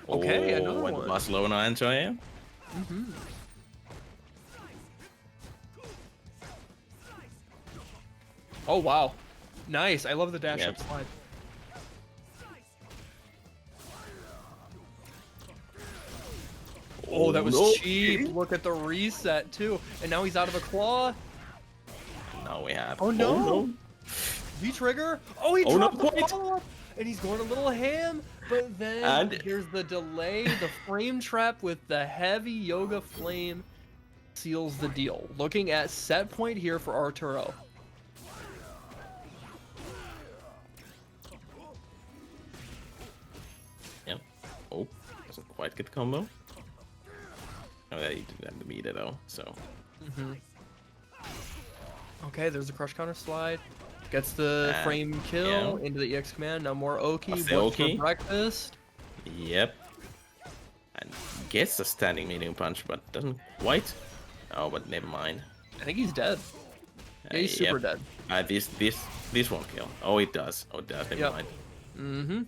Okay, another one. Barcelona enter, yeah? Oh, wow. Nice. I love the dash up slide. Oh, that was cheap. Look at the reset, too. And now he's out of a claw. Now we have... Oh, no. V-trigger. Oh, he dropped the follow-up. And he's going a little ham. But then here's the delay. The frame trap with the heavy Yoga Flame seals the deal. Looking at set point here for Arturo. Yep. Oh, doesn't quite get the combo. Oh, yeah, he didn't have the meter though, so. Okay, there's a crush counter slide. Gets the frame kill into the EX command. Now more Oki. What's for breakfast? Yep. And gets a standing medium punch, but doesn't quite. Oh, but never mind. I think he's dead. Yeah, he's super dead. This won't kill. Oh, it does. Oh, it does. Never mind.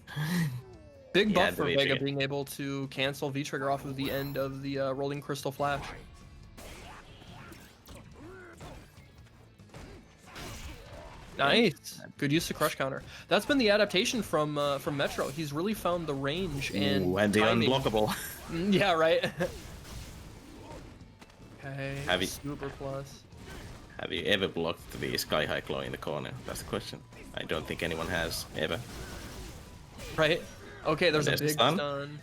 Big buff for Vega being able to cancel V-trigger off of the end of the rolling crystal flash. Nice. Good use of crush counter. That's been the adaptation from Metro. He's really found the range and the timing. unblockable. Yeah, right. Okay. Have super plus. Have you ever blocked the sky high claw in the corner? That's the question. I don't think anyone has ever. Right. Okay, there's a big stun.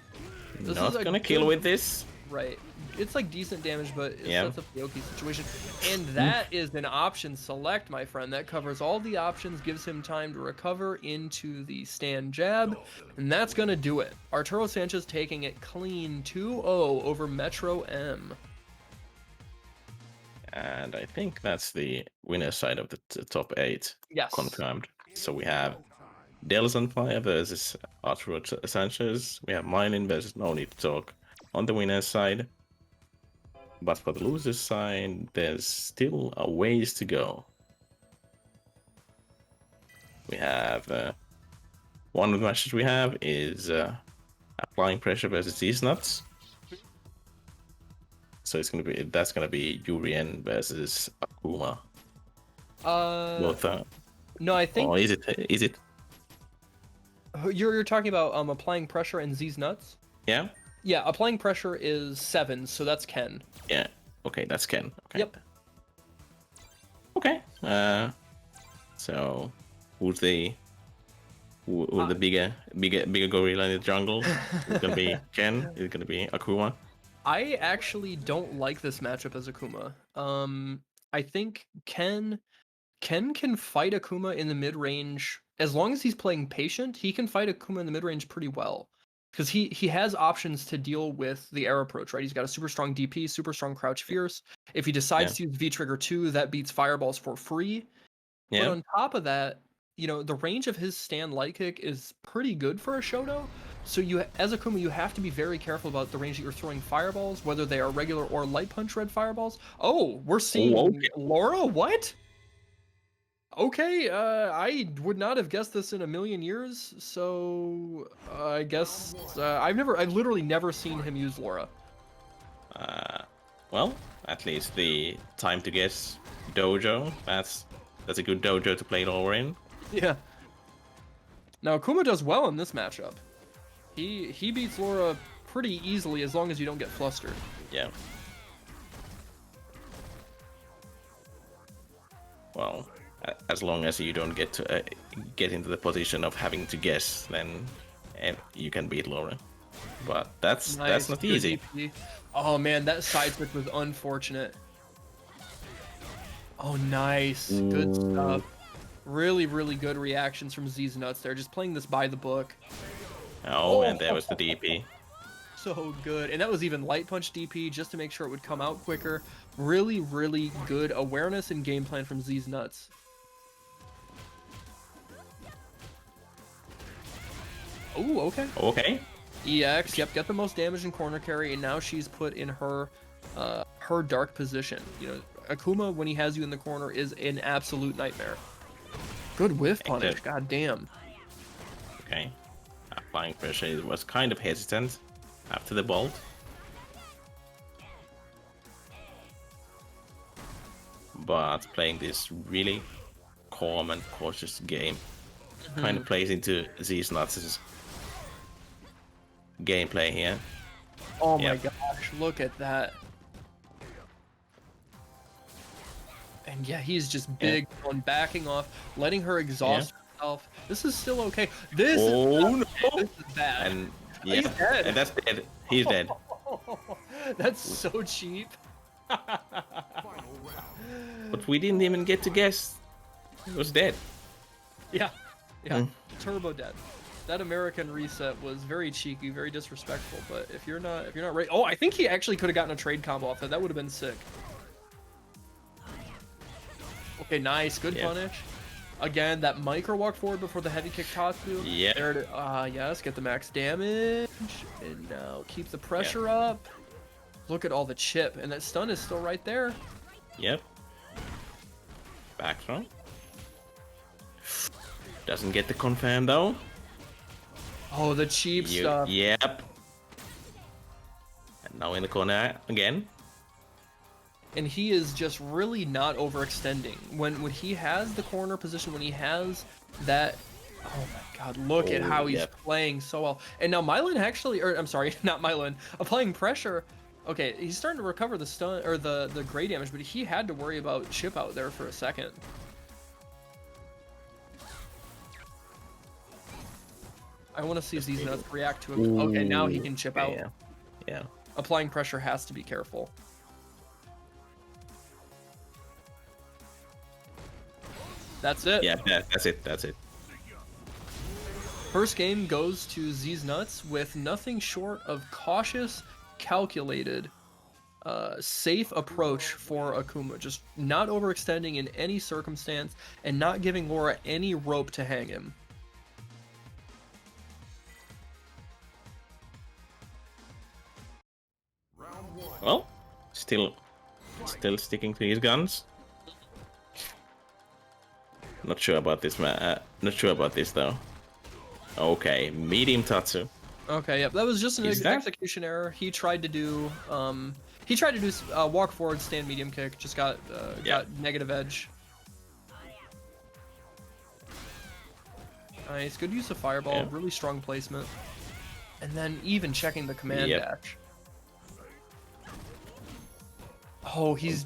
This not gonna kill with this. Right. It's like decent damage, but it sets up the Oki situation. And that is an option select, my friend. That covers all the options, gives him time to recover into the stand jab, and that's gonna do it. Arturo Sanchez taking it clean 2-0 over Metro M. And I think that's the winner side of the top 8 confirmed. So we have Dels on Fire versus Arturo Sanchez. We have Mylin versus No Need to Talk on the winner's side. But for the loser's side, there's still a ways to go. We have one of the matches we have is Applying Pressure versus These Nuts. So that's gonna be Urien versus Akuma. Both, no, I think. Oh, is it? You're talking about Applying Pressure and Z's Nuts? Yeah. Yeah, Applying Pressure is 7, so that's Ken. Yeah. Okay, that's Ken. Okay. Yep. Okay. So who's the bigger gorilla in the jungle? Is it gonna be Ken? Is it gonna be Akuma? I actually don't like this matchup as Akuma. I think Ken can fight Akuma in the mid range as long as he's playing patient. He can fight Akuma in the mid range pretty well. Because he has options to deal with the air approach, right? He's got a super strong DP, super strong crouch fierce. If he decides to use V-Trigger 2, that beats fireballs for free. But on top of that, the range of his stand light kick is pretty good for a Shoto. So as Akuma, you have to be very careful about the range that you're throwing fireballs, whether they are regular or light punch red fireballs. Oh, we're seeing Laura? What? Okay, I would not have guessed this in a million years, so I guess I've literally never seen him use Laura. Well, at least the time to guess dojo, that's a good dojo to play Laura in. Yeah. Now Akuma does well in this matchup. He beats Laura pretty easily as long as you don't get flustered. Yeah. Well, as long as you don't get into the position of having to guess, then you can beat Laura. But that's not good easy. DP. Oh man, that side switch was unfortunate. Oh, nice. Good stuff. Really, really good reactions from Z's Nuts there. Just playing this by the book. Oh, and there was the DP. So good. And that was even light punch DP just to make sure it would come out quicker. Really, really good awareness and game plan from Z's Nuts. Oh, okay. Okay. EX, yep, get the most damage in corner carry, and now she's put in her dark position. You know, Akuma, when he has you in the corner, is an absolute nightmare. Good whiff punish, god damn. Okay. Applying pressure was kind of hesitant after the bolt. But playing this really calm and cautious game kind of plays into Z's Nuts' gameplay here. Oh my gosh, look at that. And yeah, he's just big on backing off, letting her exhaust herself. This is still okay. This is bad. And He's dead. And that's dead. He's dead. That's so cheap. But we didn't even get to guess. He was dead. Yeah. Turbo dead. That American reset was very cheeky, very disrespectful. But if you're not ready, oh, I think he actually could have gotten a trade combo off that. That would have been sick. Okay, nice, good punish. Again, that micro walk forward before the heavy kick Tatsu. Yeah. There it is. Yes, get the max damage, and now keep the pressure up. Look at all the chip, and that stun is still right there. Yep. Back throw. Doesn't get the confirm though. Oh, the cheap stuff. Yep. And now in the corner again. And he is just really not overextending. When he has the corner position, when he has that, oh my god, look at how he's playing so well. And now Mylan actually, or I'm sorry, not Mylan, applying pressure. Okay, he's starting to recover the stun, or the gray damage, but he had to worry about chip out there for a second. I want to see these nuts react to him. Okay, now he can chip out. Yeah. Applying pressure has to be careful. That's it. Yeah, that's it. First game goes to Z's Nuts with nothing short of cautious, calculated, safe approach for Akuma. Just not overextending in any circumstance and not giving Laura any rope to hang him. Well, still sticking to his guns. Not sure about this, man. Not sure about this though. Okay, medium Tatsu. Okay, yep, that was just an execution error. He tried to do walk forward, stand medium kick. Just got negative edge. Nice, good use of fireball. Really strong placement. And then even checking the command dash. Oh, he's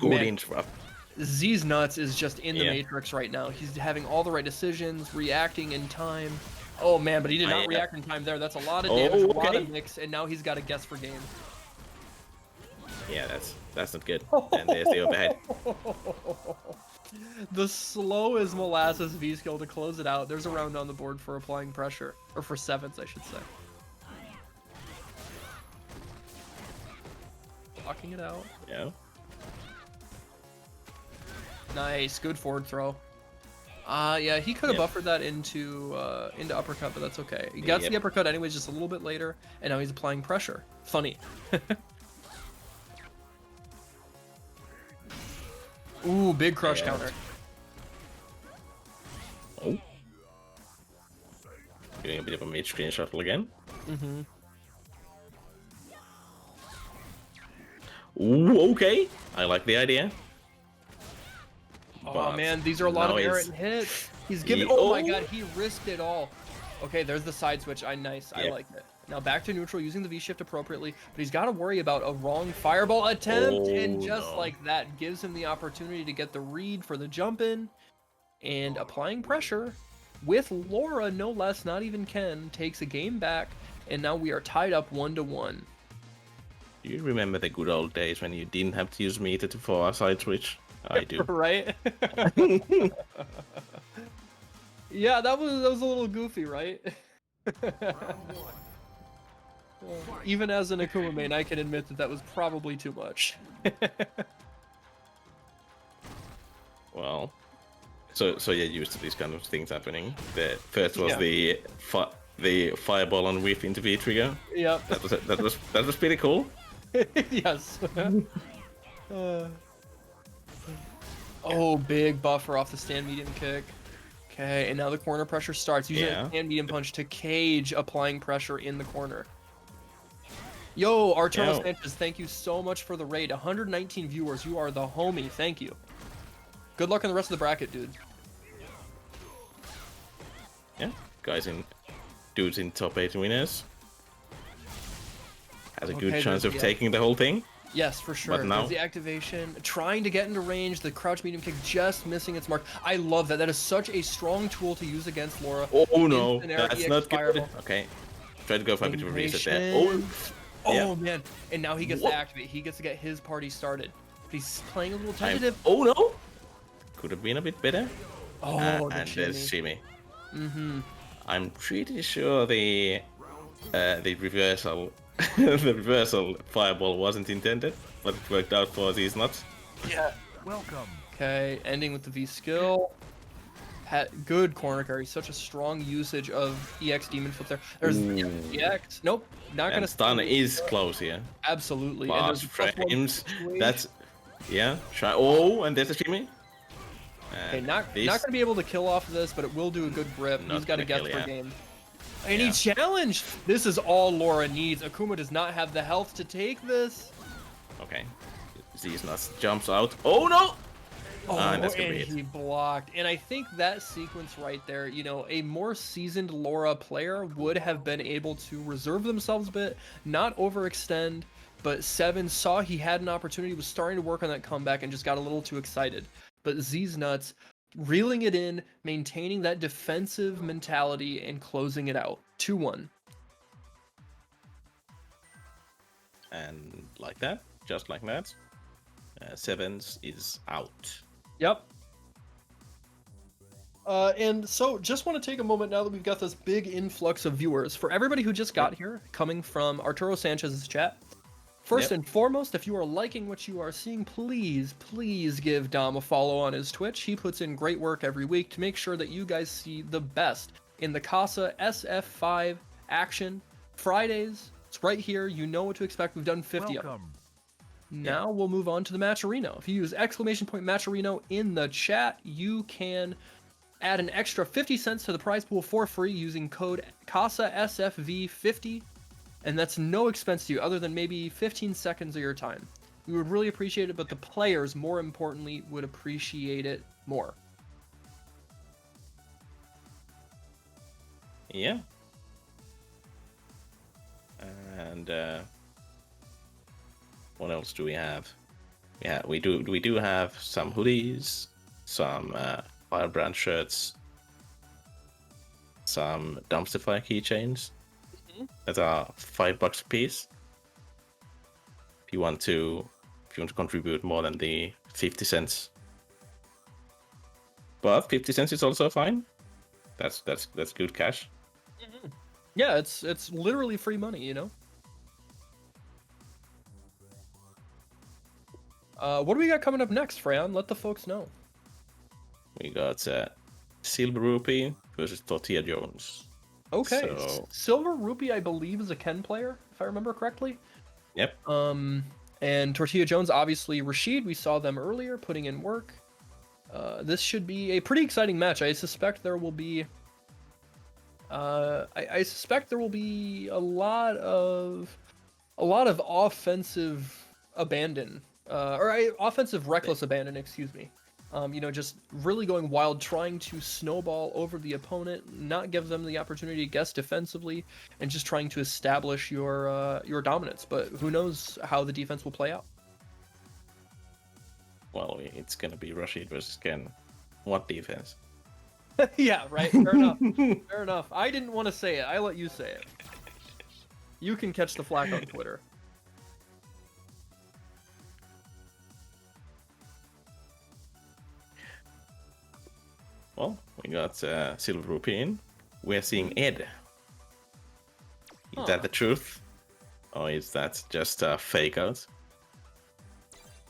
Z's Nuts is just in the matrix right now. He's having all the right decisions, reacting in time. Oh man, but he did not react in time there. That's a lot of damage, a lot of mix, and now he's got a guess for game. Yeah, that's not good. And there's the overhead. The slow as molasses V skill to close it out. There's a round on the board for applying pressure, or for sevens, I should say. Blocking it out. Yeah. Nice, good forward throw. Yeah, he could have buffered that into uppercut, but that's okay. He gets the uppercut anyways, just a little bit later, and now he's applying pressure. Funny. Ooh, big crush counter. Oh. Doing a bit of a mid-screen shuffle again. Mm-hmm. Ooh, okay. I like the idea. Oh man, these are a lot of errant hits. He's giving. Oh my god, he risked it all. Okay, there's the side switch. Nice. I like it. Now back to neutral, using the V shift appropriately, but he's got to worry about a wrong fireball attempt, and just like that, gives him the opportunity to get the read for the jump in, and applying pressure with Laura, no less, not even Ken, takes a game back, and now we are tied up 1-1. Do you remember the good old days when you didn't have to use meter for a side switch? I do. Right? Yeah, that was a little goofy, right? Even as an Akuma main, I can admit that was probably too much. Well, so you're used to these kind of things happening. The first was Yeah. the fireball on whiff into V trigger. Yep. That was pretty cool. Yes. Oh, big buffer off the stand medium kick. Okay, and now the corner pressure starts. Using a stand medium punch to cage applying pressure in the corner. Yo, Arturo Sanchez, thank you so much for the raid. 119 viewers. You are the homie. Thank you. Good luck in the rest of the bracket, dude. Yeah, dudes in top 8 winners. Has a good chance of taking the whole thing. Yes, for sure. But now... There's the activation, trying to get into range, the crouch medium kick just missing its mark. I love that. That is such a strong tool to use against Laura. Oh no, that's not good. Okay, try to go for a bit of a reset there. Oh man, and now he gets to activate. He gets to get his party started. But he's playing a little tentative. Oh no! Could have been a bit better. Oh, and there's Shimmy. I'm pretty sure the reversal the reversal fireball wasn't intended, but it worked out for these nuts. Yeah. Welcome. Okay, ending with the V skill. Good corner carry. Such a strong usage of EX Demon Flip there. There's EX. Nope. Not gonna. Stun is close here. Absolutely. Fast frames. That's Try. Oh, and there's a Shimmy. Okay, not gonna be able to kill off of this, but it will do a good grip. He's got to get for game. And he challenged. This is all Laura needs. Akuma does not have the health to take this. Okay. These nuts jumps out. Oh no! Oh, and he blocked. And I think that sequence right there, you know, a more seasoned Laura player would have been able to reserve themselves a bit, not overextend. But Seven saw he had an opportunity, was starting to work on that comeback, and just got a little too excited. But Z's nuts, reeling it in, maintaining that defensive mentality, and closing it out. 2-1. And like that, just like that, Sevens is out. Yep. And so just want to take a moment now that we've got this big influx of viewers. For everybody who just got here, coming from Arturo Sanchez's chat, first and foremost, if you are liking what you are seeing, please give Dom a follow on his Twitch. He puts in great work every week to make sure that you guys see the best in the Casa SF5 action. Fridays, it's right here. You know what to expect. We've done 50 of them. Now we'll move on to the Matcherino. If you use ! Matcherino in the chat, you can add an extra 50 cents to the prize pool for free using code CASASFV50. And that's no expense to you other than maybe 15 seconds of your time. We would really appreciate it, but the players, more importantly, would appreciate it more. Yeah. And what else do we have? Yeah, we do have some hoodies, some Firebrand shirts, some Dumpster Fire keychains that are $5 a piece. If you want to contribute more than the 50 cents, but 50 cents is also fine. That's good cash. Yeah, it's literally free money, you know. What do we got coming up next, Freyon? Let the folks know. We got Silver Rupee versus Tortilla Jones. Okay, so... Silver Rupee, I believe, is a Ken player, if I remember correctly. Yep. And Tortilla Jones, obviously Rashid, we saw them earlier putting in work. This should be a pretty exciting match. I suspect there will be I suspect there will be a lot of offensive abandon, offensive reckless abandon, excuse me. You know, just really going wild, trying to snowball over the opponent, not give them the opportunity to guess defensively, and just trying to establish your dominance. But who knows how the defense will play out? Well, it's gonna be Rashid versus Ken. What defense? Yeah, right. Fair enough. Fair enough. I didn't want to say it. I let you say it. You can catch the flack on Twitter. Well, we got Silver Rupee in. We're seeing Ed. Is that the truth? Or is that just a fake out?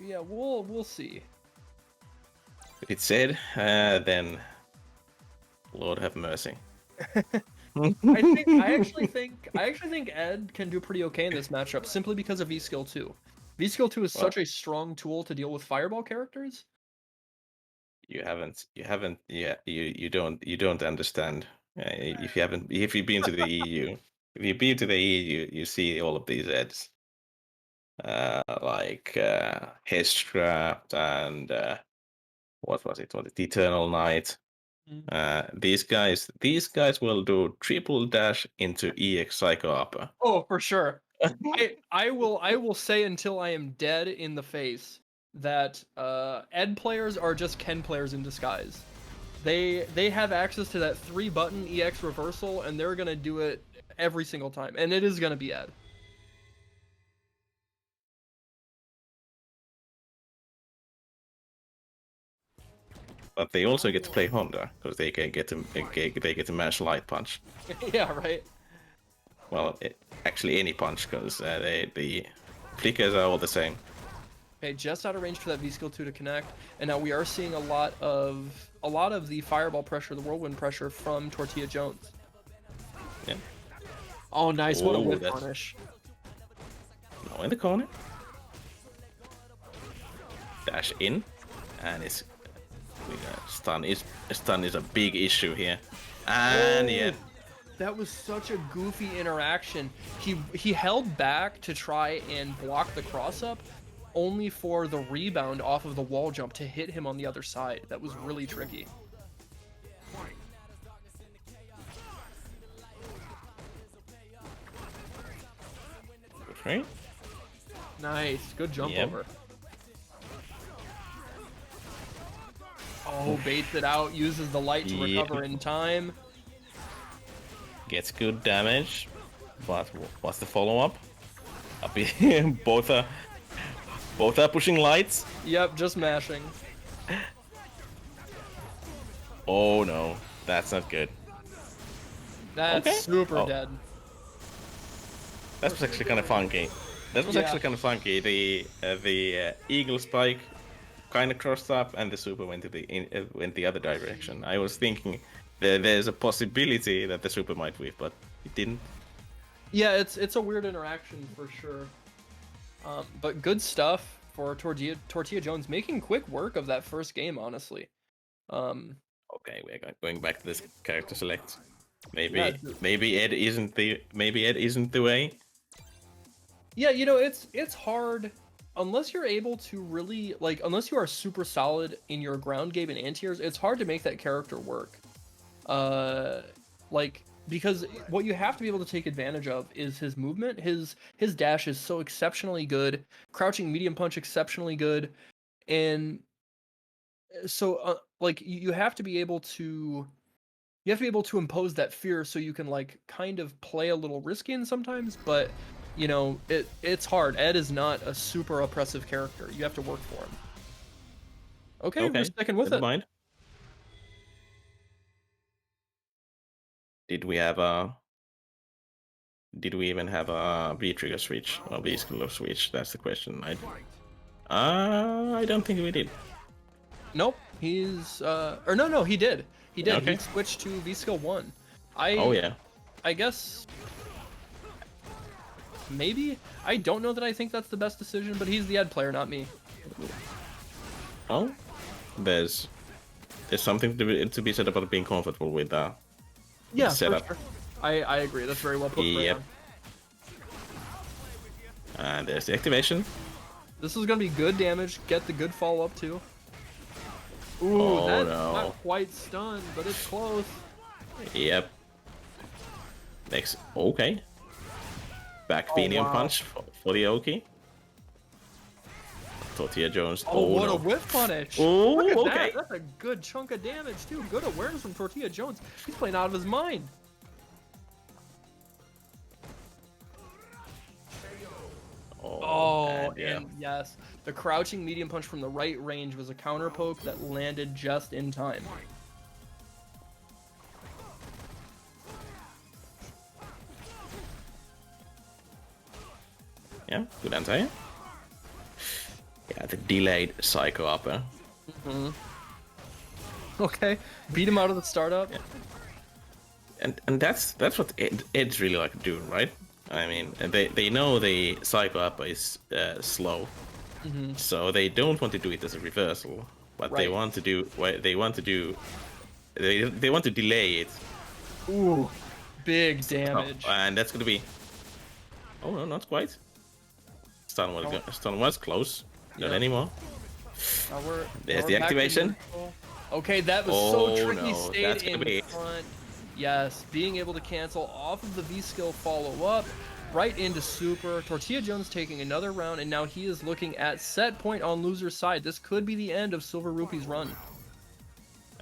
Yeah, we'll see. If it's Ed, then Lord have mercy. I actually think Ed can do pretty okay in this matchup simply because of V Skill 2. V Skill 2 is such a strong tool to deal with fireball characters. You don't understand. If you've been to the EU, if you've been to the EU, you see all of these Eds, like Hestrap and what was it? The Eternal Knight. These guys will do triple dash into EX Psycho Upper. Oh, for sure. I will say until I am dead in the face that Ed players are just Ken players in disguise. They have access to that 3-button EX reversal, and they're gonna do it every single time, and it is gonna be Ed. But they also get to play Honda because they get to mash light punch. Yeah, right. Well, actually any punch because the flickers are all the same. Okay, just out of range for that V skill 2 to connect, and now we are seeing a lot of the fireball pressure, the whirlwind pressure from Tortilla Jones. Yeah. Oh, nice! What a Ooh, whip that's- punish. Now in the corner. Dash in, and it's stun is a big issue here, and yeah. That was such a goofy interaction. He held back to try and block the cross up, only for the rebound off of the wall jump to hit him on the other side. That was really tricky. Right? Nice, good jump Yep. over. Oh, baits it out, uses the light to Yep. recover in time. Gets good damage, but what's the follow-up? Both are pushing lights. Yep, just mashing. Oh no, that's not good. That's Okay. super Oh. dead. That was actually kind of funky. That was Yeah. actually kind of funky. The eagle spike kind of crossed up, and the super went the other direction. I was thinking there's a possibility that the super might whiff, but it didn't. Yeah, it's a weird interaction for sure. But good stuff for Tortilla Jones, making quick work of that first game, honestly. Okay, we're going back to this character select. Maybe Yeah. maybe Ed isn't the way. Yeah, you know, it's hard unless you're able to really unless you are super solid in your ground game and anti-airs, it's hard to make that character work. Because what you have to be able to take advantage of is his movement. His dash is so exceptionally good, crouching medium punch exceptionally good, and so you have to be able to impose that fear so you can kind of play a little risky in sometimes, but you know, it's hard. Ed is not a super oppressive character. You have to work for him. Okay, we're sticking with never it. mind. Did we even have a V trigger switch or V skill switch? That's the question. I don't think we did. Nope. He's or no, he did. He did. Okay. He switched to V skill 1. Oh yeah. I guess maybe. I don't know that I think that's the best decision, but he's the Ed player, not me. Oh, there's something to be said about being comfortable with Yeah, setup. for sure. I agree. That's very well put. Yep. And there's the activation. This is gonna be good damage. Get the good follow up too. Ooh, Oh, that's no. not quite stunned, but it's close. Yep. Next. Okay. Back Oh, Phoenix wow. punch for the Oki. Tortilla Jones. Oh, what no. a whiff punish! Oh, Look at okay. that. That's a good chunk of damage too. Good awareness from Tortilla Jones. He's playing out of his mind. Oh, and yes, the crouching medium punch from the right range was a counter poke that landed just in time. Yeah, good anti. Yeah, the delayed psycho upper. Okay, beat him out of the startup. Yeah. And that's what Ed's really like to do, right? I mean, they know the psycho upper is slow, so they don't want to do it as a reversal, but they want to do they want to delay it. Ooh, big damage. Oh, and that's gonna be. Oh no, not quite. Stun was close. Not anymore. There's the activation. Okay, that was so tricky. No, Stayed in front. Yes, being able to cancel off of the V skill follow up, right into super. Tortilla Jones taking another round, and now he is looking at set point on loser's side. This could be the end of Silver Rupee's run.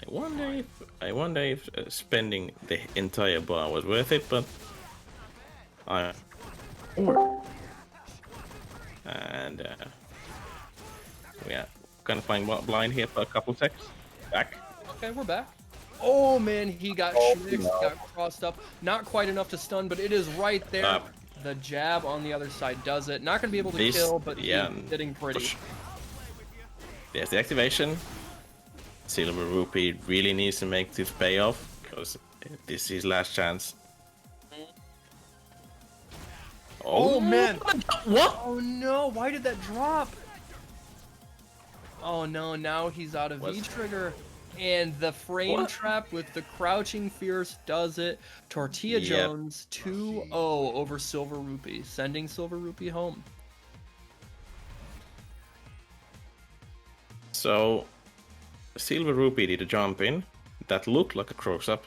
I wonder if spending the entire bar was worth it, but and we are gonna find blind here for a couple seconds. Back. Okay, we're back. Oh man, he got schmicked, got crossed up. Not quite enough to stun, but it is right there. The jab on the other side does it. Not gonna be able to kill, but he's sitting pretty. There's the activation. Silver Rupee really needs to make this pay off because this is his last chance. Oh man! What? Oh no! Why did that drop? Oh no! Now he's out of V trigger, and the frame trap with the crouching fierce does it. Tortilla Jones 2-0 over Silver Rupee, sending Silver Rupee home. So, Silver Rupee did a jump in that looked like a cross up,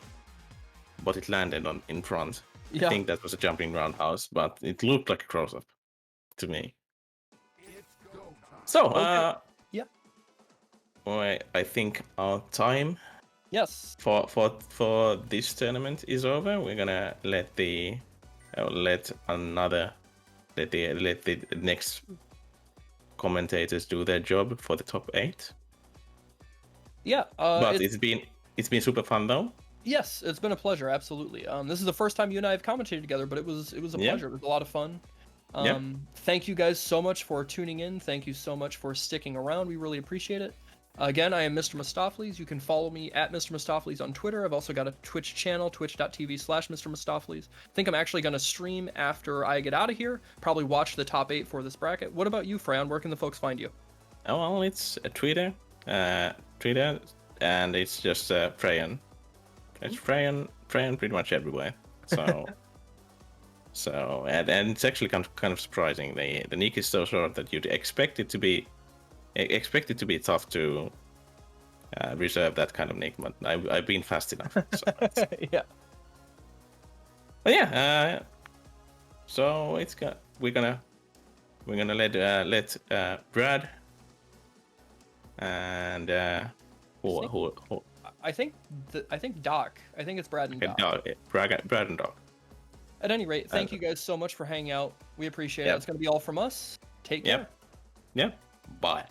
but it landed in front. I think that was a jumping roundhouse, but it looked like a cross up to me. So, I think our time for this tournament is over. We're gonna let the next commentators do their job for the top 8. But it's been super fun though. Yes, it's been a pleasure, absolutely. This is the first time you and I have commentated together, but it was a pleasure. It was a lot of fun. Thank you guys so much for tuning in. Thank you so much for sticking around. We really appreciate it. Again, I am Mr. Mistopheles. You can follow me at Mr. Mistopheles on Twitter. I've also got a Twitch channel, twitch.tv/Mr. Mistopheles. I think I'm actually going to stream after I get out of here. Probably watch the top 8 for this bracket. What about you, Freyon? Where can the folks find you? Oh, well, it's Twitter, and it's just Freyon. It's Freyon pretty much everywhere. So, and it's actually kind of surprising. The nick is so short that you'd expect it to be tough to reserve that kind of nick, but I've been fast enough. So yeah. But yeah, so we're gonna let Brad and who I think Doc. I think it's Brad and Doc. Brad and Doc. At any rate, thank you guys so much for hanging out. We appreciate it. It's gonna be all from us. Take care. Yeah. Bye.